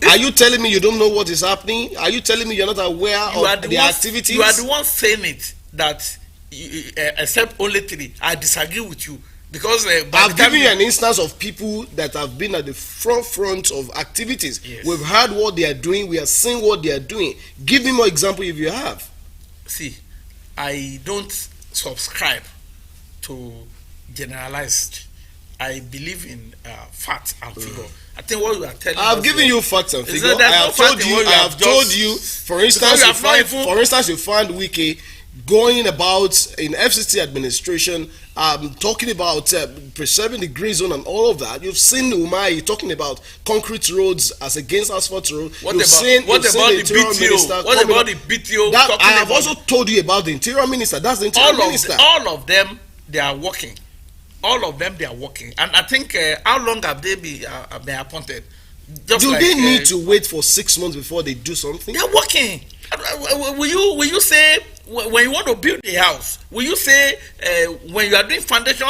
Are you telling me you don't know what is happening? Are you telling me you're not aware of the activities? You are the one saying it, that except only 3. I disagree with you. Because I've given you an instance of people that have been at the front of activities. Yes. We've heard what they are doing. We are seeing what they are doing. Give me more example if you have. See, I don't subscribe to generalized. I believe in facts and figure. I think what you are telling I've us given you facts and figure. I have told you. For instance, you find Wiki going about in FCT administration, talking about preserving the green zone and all of that. You've seen Umai talking about concrete roads as against asphalt roads. What about the BTO? What about the BTO? I have also told you about the interior minister. That's the interior minister. All of them, they are working. All of them, they are working. And I think, how long have they been appointed? Do they need to wait for 6 months before they do something? They are working. Will you say when you want to build a house? Will you say when you are doing foundation,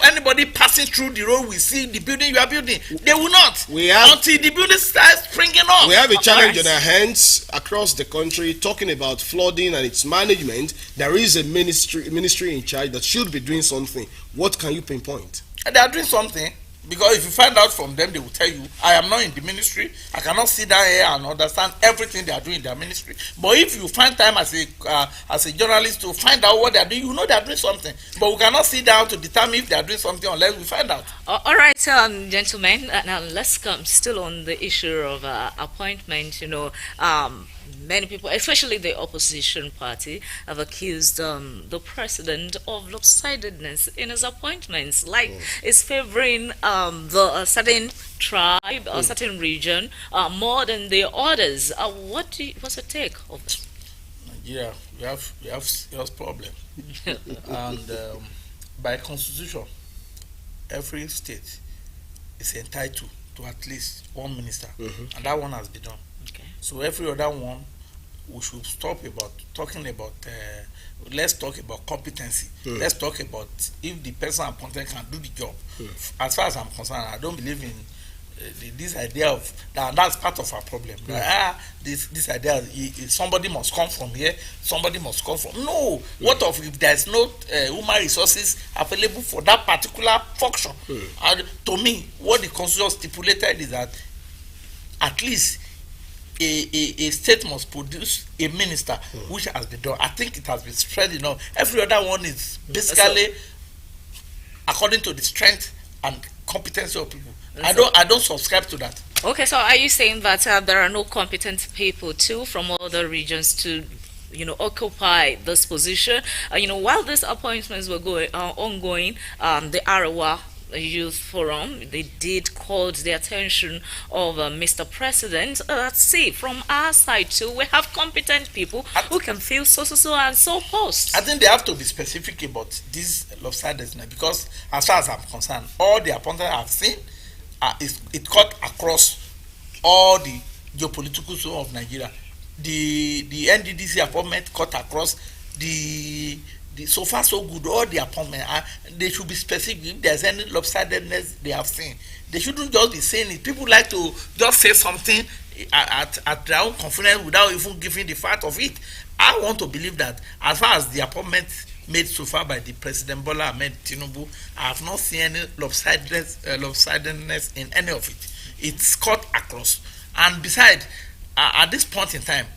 anybody passing through the road will see the building you are building? They will not. Until the building starts springing up. We have a challenge on our hands across the country talking about flooding and its management. There is a ministry in charge that should be doing something. What can you pinpoint? They are doing something. Because if you find out from them, they will tell you, I am not in the ministry. I cannot sit down here and understand everything they are doing in their ministry. But if you find time as a journalist to find out what they are doing, you know they are doing something. But we cannot sit down to determine if they are doing something unless we find out. All right, gentlemen. Now let's come still on the issue of appointment. Many people, especially the opposition party, have accused the president of lopsidedness in his appointments, like it's favoring the certain tribe or certain region more than the others. What's your take of this? Nigeria, we have serious problem, and by constitution, every state is entitled to at least one minister, and that one has been done. Okay. So every other one, we should stop talking about. Let's talk about competency. Let's talk about if the person appointed can do the job. As far as I'm concerned, I don't believe in this idea of that. That's part of our problem. This idea somebody must come from here, somebody must come from. No. What of if there's no human resources available for that particular function? To me, what the constitution stipulated is that at least a state must produce a minister, which has been done. I think it has been spread enough. Every other one is basically according to the strength and competency of people. I don't subscribe to that. Okay, so are you saying that there are no competent people too from other regions to occupy this position? While these appointments were ongoing, the Arawa Youth Forum, they did call the attention of Mr. President. Let's see, from our side too, we have competent people who can fill so and so posts. I think they have to be specific about this lopsidedness, because as far as I'm concerned, all the appointments I've seen, it cut across all the geopolitical zone of Nigeria. The NDDC appointment cut across the so far so good, all the appointment, they should be specific. If there's any lopsidedness they have seen, they shouldn't just be saying it. People like to just say something at their own confidence without even giving the fact of it. I want to believe that as far as the appointment made so far by the President Bola Ahmed Tinubu, I have not seen any lopsidedness in any of it. It's cut across. And besides, at this point in time,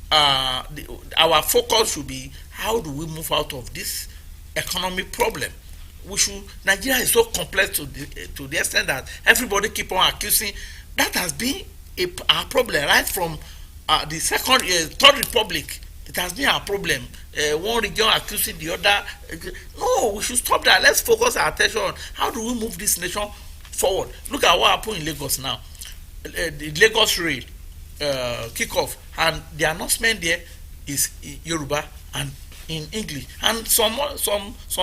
our focus should be, how do we move out of this economic problem? Nigeria is so complex to the extent that everybody keep on accusing. That has been our problem right from the third republic. It has been our problem. One region accusing the other. No, we should stop that. Let's focus our attention on how do we move this nation forward. Look at what happened in Lagos now. The Lagos Rail kickoff, and the announcement there is Yoruba and in English, and some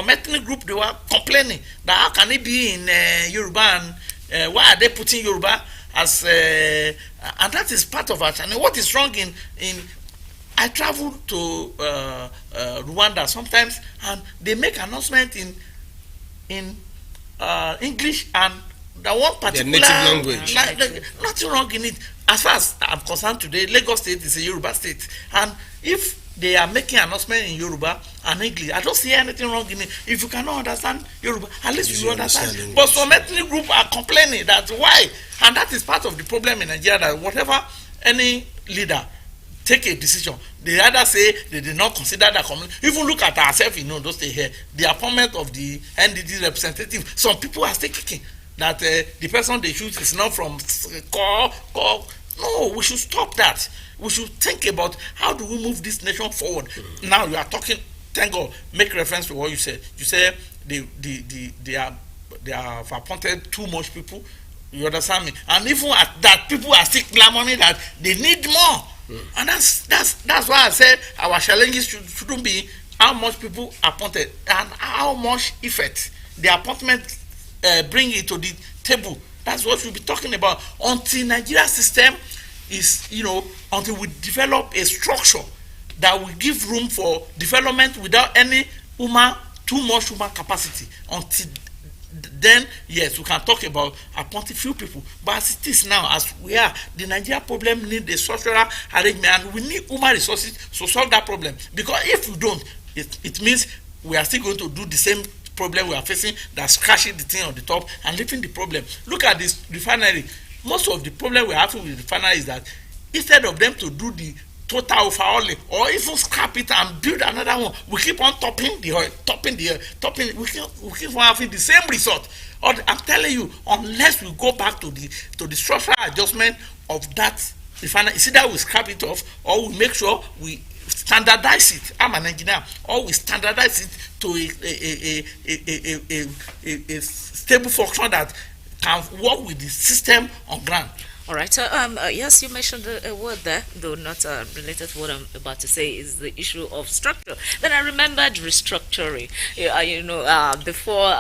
ethnic group, they were complaining that how can it be in Yoruba, and why are they putting Yoruba as and that is part of our channel. What is wrong in I travel to Rwanda sometimes, and they make announcement in English and that one particular native language. nothing wrong in it. as far as I'm concerned today, Lagos State is a Yoruba state, and if they are making announcement in Yoruba and English, I don't see anything wrong in it. If you cannot understand Yoruba, at least you understand. English. But some ethnic group are complaining that why, and that is part of the problem in Nigeria, that whatever any leader take a decision, they rather say they did not consider that community. Even look at ourselves in Ondo State here, the appointment of the NDD representative. Some people are still kicking that the person they choose is not from core. No, we should stop that. We should think about how do we move this nation forward. Now you are talking. Thank God. Make reference to what you said. You said they have appointed too much people. You understand me? And even at that, people are still clamoring that they need more. And that's why I said our challenges shouldn't be how much people appointed and how much effect the appointment bring it to the table. That's what we'll be talking about until Nigeria system is, until we develop a structure that will give room for development without any too much human capacity. Until then, yes, we can talk about appointing few people. But as it is now, as we are, the Nigeria problem needs a structural arrangement, and we need human resources to solve that problem. Because if we don't, it means we are still going to do the same problem we are facing, that's crashing the thing on the top and leaving the problem. Look at this refinery. Most of the problem we're having with the refinery is that instead of them to do the total overhauling or even scrap it and build another one, we keep on topping the oil. We keep on having the same result. Or I'm telling you, unless we go back to the structural adjustment of that refinery, it's either we scrap it off or we make sure we standardize it. I'm an engineer. Or we standardize it to a stable function that can work with the system on ground. All right. Yes, you mentioned a word there, though not related to what I'm about to say, is the issue of structure. Then I remembered restructuring. Before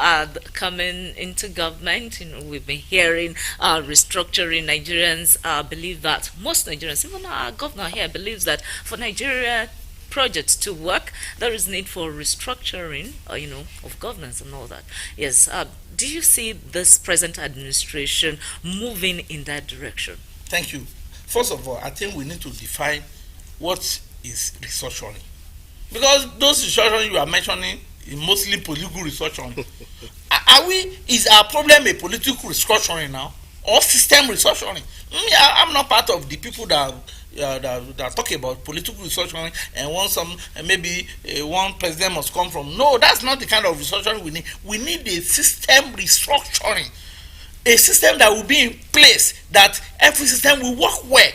coming into government, we've been hearing restructuring. Nigerians believe that, most Nigerians, even our governor here, believes that for Nigeria projects to work, there is need for restructuring, of governance and all that. Yes. Do you see this present administration moving in that direction? Thank you. First of all, I think we need to define what is restructuring. Because those restructuring you are mentioning is mostly political restructuring. Is our problem a political restructuring now or system restructuring? I'm not part of the people that talk about political restructuring and want some maybe one president must come from. No, that's not the kind of restructuring we need. We need a system restructuring, a system that will be in place, that every system will work well.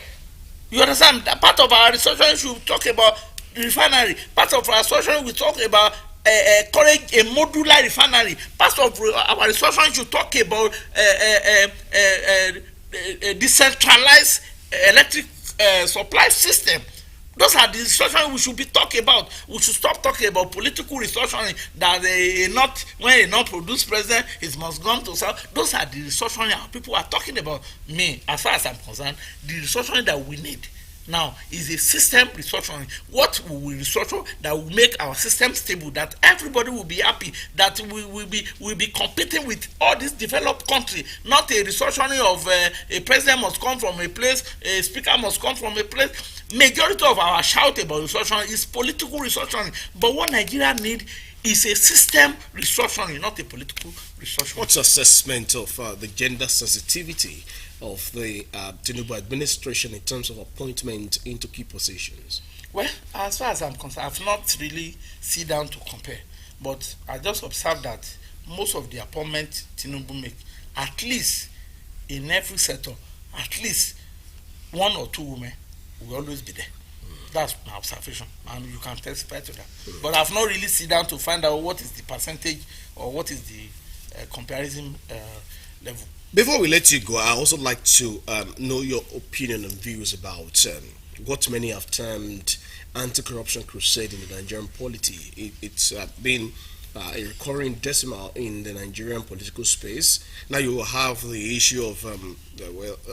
You understand? That part of our restructuring should talk about the refinery. Part of our restructuring we talk about encourage a modular refinery. Part of our restructuring should talk about a decentralized electric supply system. Those are the restructuring we should be talking about. We should stop talking about political restructuring that when a not-produced president is must go to south. Those are the restructuring people are talking about. Me, as far as I'm concerned, the restructuring that we need now is a system restructuring. What will we restructure that will make our system stable, that everybody will be happy, that we will be competing with all these developed countries, not a restructuring of a president must come from a place, a speaker must come from a place. Majority of our shout about restructuring is political restructuring, but what Nigeria need is a system restructuring, not a political restructuring. What's assessment of the gender sensitivity of the Tinubu administration in terms of appointment into key positions? Well, as far as I'm concerned, I've not really sit down to compare, but I just observed that most of the appointment Tinubu make, at least in every sector, at least one or two women will always be there. That's my observation, and you can testify to that. But I've not really sit down to find out what is the percentage or what is the comparison level. Before we let you go, I also like to know your opinion and views about what many have termed anti-corruption crusade in the Nigerian polity. It's been a recurring decimal in the Nigerian political space. Now you will have the issue of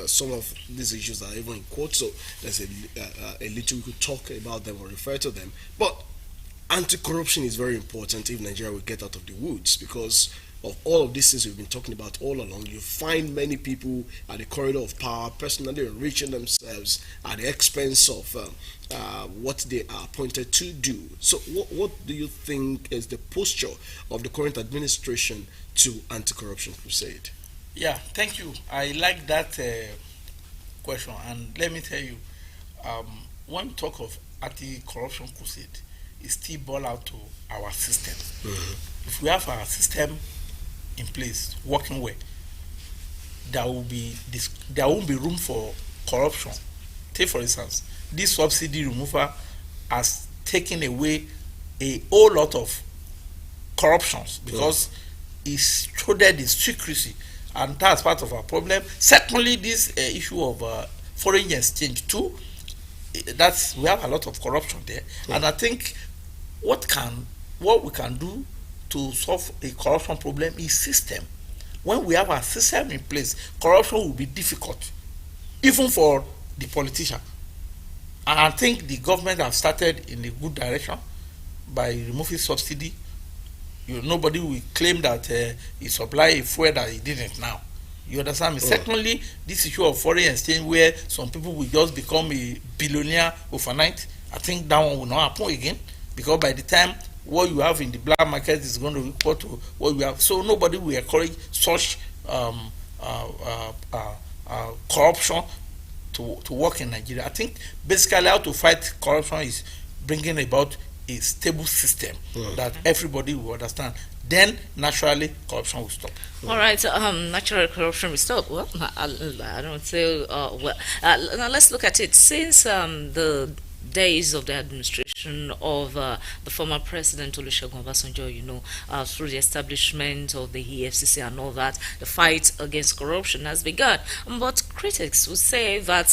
some of these issues are even in court, so there's a little we could talk about them or refer to them. But anti-corruption is very important if Nigeria will get out of the woods, because of all of these things we've been talking about all along, you find many people at the corridor of power personally enriching themselves at the expense of what they are appointed to do. So what do you think is the posture of the current administration to anti-corruption crusade? Yeah, thank you. I like that question, and let me tell you, when we talk of anti-corruption crusade, it still boils out to our system. Mm-hmm. If we have our system in place working well, there won't be room for corruption. Take for instance, this subsidy removal has taken away a whole lot of corruptions because it's shrouded in secrecy, and that's part of our problem. Secondly, this issue of foreign exchange too, we have a lot of corruption there, and I think what we can do to solve a corruption problem is system. When we have a system in place, corruption will be difficult, even for the politician. And I think the government have started in a good direction by removing subsidy. Nobody will claim that he supply a fuel that he didn't now. You understand me? Secondly, this issue of foreign exchange where some people will just become a billionaire overnight, I think that one will not happen again, because by the time what you have in the black market is going to equal to what you have. So nobody will encourage such corruption to work in Nigeria. I think basically how to fight corruption is bringing about a stable system that everybody will understand. Then naturally corruption will stop. All right, naturally corruption will stop. Well, I don't say now let's look at it. Since the days of the administration of the former president Olusegun Obasanjo, through the establishment of the EFCC and all that, the fight against corruption has begun. But critics would say that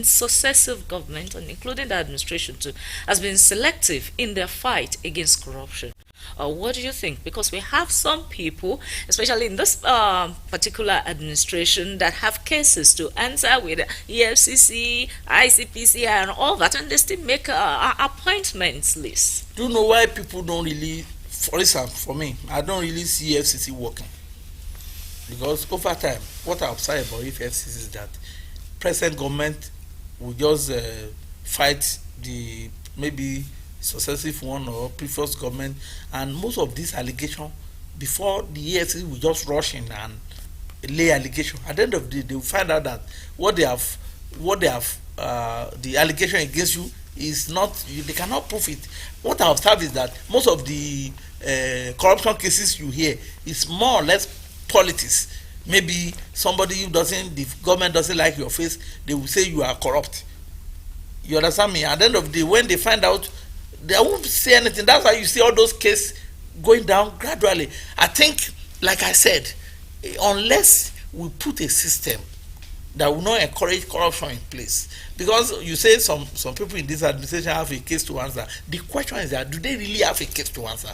successive government, and including the administration too, has been selective in their fight against corruption. What do you think? Because we have some people, especially in this particular administration, that have cases to answer with EFCC, ICPC, and all that, and they still make appointments list. Do you know why people don't really, for instance, for me, I don't really see EFCC working? Because over time, what I observe about EFCC is that present government will just fight the maybe successive one or previous government, and most of these allegations, before the EFCC will just rush in and lay allegation. At the end of the day, they will find out that what they have, the allegation against you is not, they cannot prove it. What I observe is that most of the corruption cases you hear is more or less politics. Maybe somebody who the government doesn't like your face, they will say you are corrupt. You understand me? At the end of the day, when they find out, they won't say anything. That's why you see all those cases going down gradually. I think, like I said, unless we put a system that will not encourage corruption in place, because you say some people in this administration have a case to answer. The question is that, do they really have a case to answer?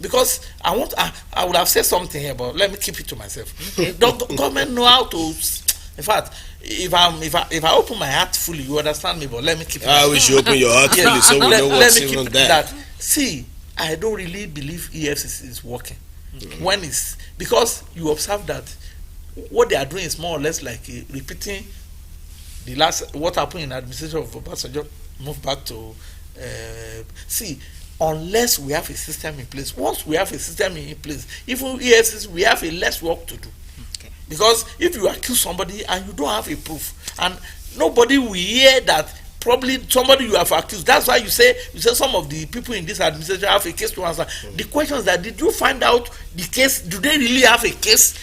Because I would have said something here, but let me keep it to myself. The government know how to. In fact, if I open my heart fully, you understand me. But let me keep it. I wish you open your heart fully, so we know what's even there. See, I don't really believe EFCC is working. When it's because you observe that what they are doing is more or less like repeating the last what happened in the administration of Obasanjo. Move back to see. Unless we have a system in place. Once we have a system in place, even EFCC, we have a less work to do. Okay. Because if you accuse somebody and you don't have a proof, and nobody will hear that probably somebody you have accused. That's why you say some of the people in this administration have a case to answer. The question is that, did you find out the case? Do they really have a case?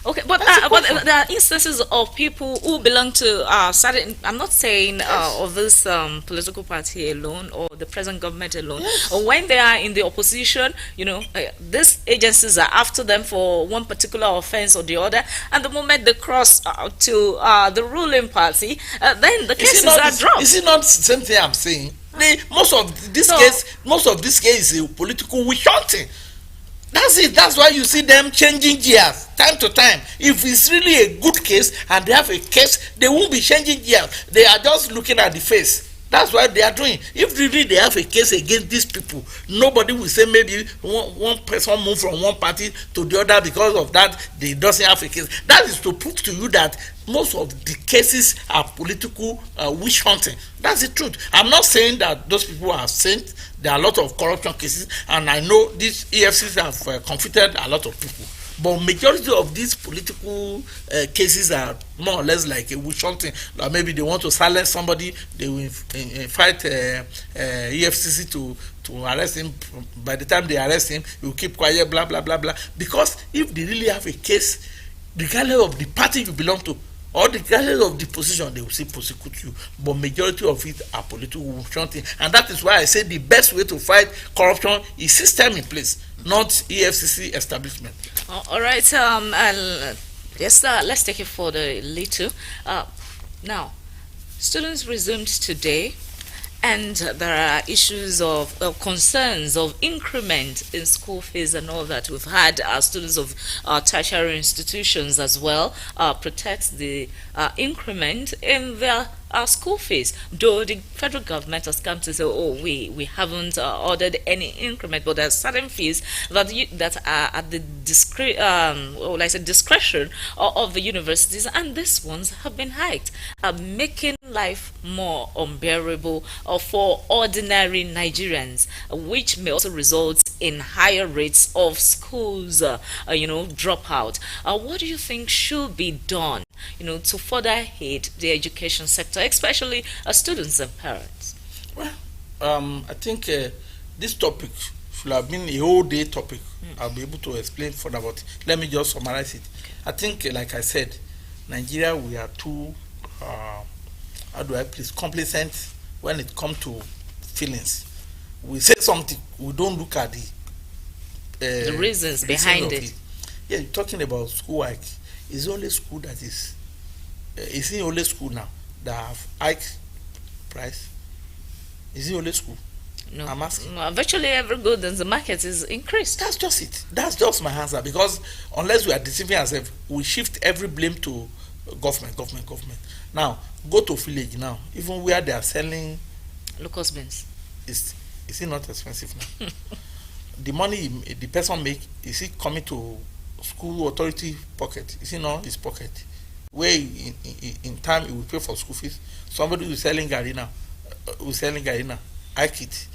Okay, but there are instances of people who belong to certain. I'm not saying of this political party alone or the present government alone. Yes. Or when they are in the opposition, these agencies are after them for one particular offense or the other. And the moment they cross to the ruling party, then the cases are dropped. Is it not the same thing I'm saying? Most of this case is a political witch hunting. That's it. That's why you see them changing gears time to time. If it's really a good case and they have a case, they won't be changing gears. They are just looking at the face. That's what they are doing. If really they have a case against these people, nobody will say maybe one person moved from one party to the other because of that they doesn't have a case. That is to prove to you that most of the cases are political witch hunting. That's the truth. I'm not saying that those people are saints. There are a lot of corruption cases, and I know these EFCs have convicted a lot of people. But majority of these political cases are more or less like a witch hunting. Like maybe they want to silence somebody, they will fight EFCC to arrest him. By the time they arrest him, he will keep quiet, blah blah blah blah. Because if they really have a case, regardless of the party you belong to, or regardless of the position, they will still prosecute you. But majority of it are political witch hunting, and that is why I say the best way to fight corruption is system in place, not EFCC establishment. All right. Yes. Let's take it for the little. Now, students resumed today, and there are issues of concerns of increment in school fees and all that. We've had students of tertiary institutions as well protect the increment in their school fees, though the federal government has come to say, oh, we haven't ordered any increment, but there are certain fees that are at the discretion of the universities, and these ones have been hiked, making life more unbearable for ordinary Nigerians, which may also result in higher rates of schools, dropout. What do you think should be done, to further aid the education sector, especially students and parents? Well, I think this topic should have been a whole day topic. I'll be able to explain further, but let me just summarize it. I think, like I said, Nigeria, we are too, complacent when it comes to feelings. We say something, we don't look at the reasons behind it. Yeah, you're talking about school hike. Is the only school that is the only school now that have hiked price? Is the only school? No, I'm asking. No, virtually every good in the market is increased. That's just it. That's just my answer. Because unless we are deceiving ourselves, we shift every blame to government. Now, go to village now. Even where they are selling locust beans, is it not expensive now? The money the person make, is it coming to school authority pocket? Is it not his pocket? Where in time he will pay for school fees. Somebody who is selling garina, hike it.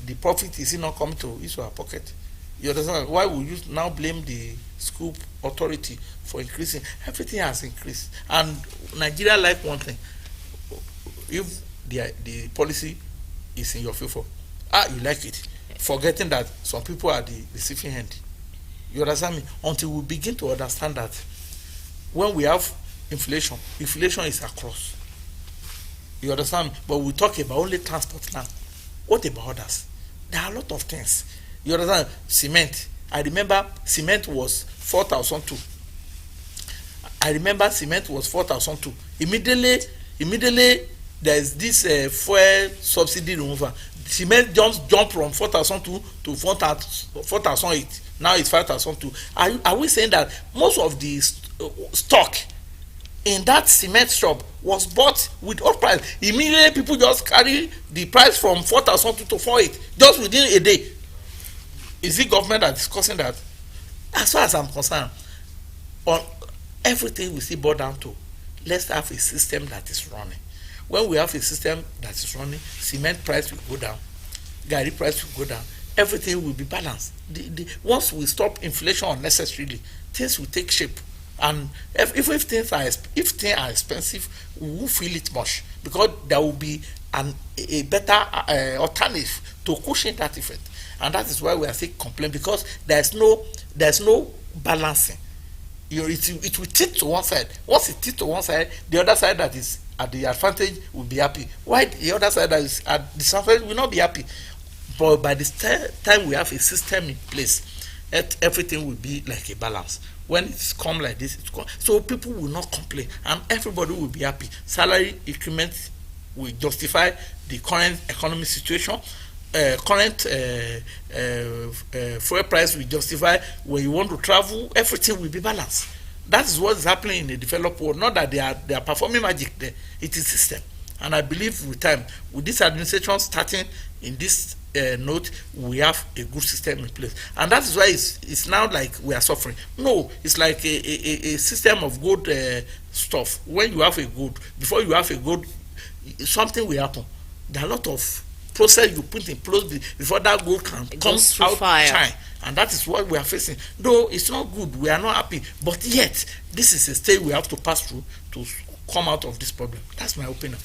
The profit is it not coming to his or her pocket? You understand? Why would you now blame the school authority for increasing? Everything has increased, and Nigeria like one thing: if the policy is in your favor, you like it, forgetting that some people are the receiving end. You understand me? Until we begin to understand that when we have inflation is across. You understand me? But we talk about only transport now. What about others? There are a lot of things. You understand? Cement. I remember cement was 4,002. Immediately there is this fuel subsidy removal. Cement jump from 4,002 to 4,008. Now it's 5,002. Are we saying that most of the stock in that cement shop was bought with old price? Immediately people just carry the price from 4,002 to 4,800 just within a day. Is it government that is causing that? As far as I'm concerned, on everything we see boil down to, let's have a system that is running. When we have a system that is running, cement price will go down, garri price will go down, everything will be balanced. Once we stop inflation unnecessarily, things will take shape. And if things are expensive, we won't feel it much, because there will be a better alternative to cushion that effect. And that is why we are still complaining, because there's no balancing. It will tip to one side. Once it tips to one side, the other side that is at the advantage will be happy. Why the other side that is at the disadvantage will not be happy? But by the time we have a system in place, everything will be like a balance. When it's come like this, so people will not complain, and everybody will be happy. Salary increment will justify the current economic situation. Current fuel price will justify when you want to travel. Everything will be balanced. That is what is happening in the developed world. Not that they are performing magic there. It is system, And I believe with time, with this administration starting in this note, we have a good system in place, and that is why it's now like we are suffering. No, it's like a system of good stuff. When you have a good, before you have a good, something will happen. There are a lot of process you put in place before that good can come out shine, and that is what we are facing. Though it's not good, we are not happy, but yet this is a stage we have to pass through to come out of this problem. That's my opinion.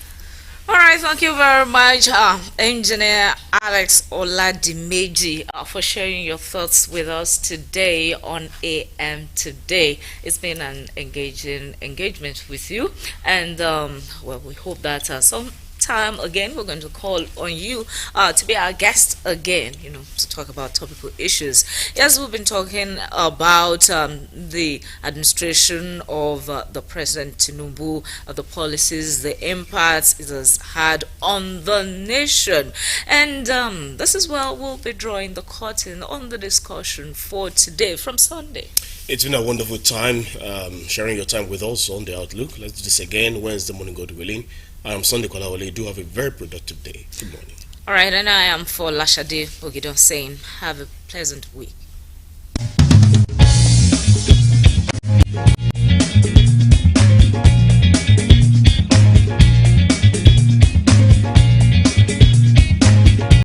All right, thank you very much, Engineer Alex Oladimeji, for sharing your thoughts with us today on AM Today. It's been an engaging engagement with you, and well, we hope that some time again we're going to call on you to be our guest again, to talk about topical issues. Yes, we've been talking about the administration of the President Tinubu, the policies, the impacts it has had on the nation, and this is where we'll be drawing the curtain on the discussion for today from Sunday. It's been a wonderful time sharing your time with us on the Outlook. Let's do this again Wednesday morning, God willing. I am Sunday Kolawole. Do have a very productive day. Good morning. All right, and I am for Lashade Ogidon saying have a pleasant week.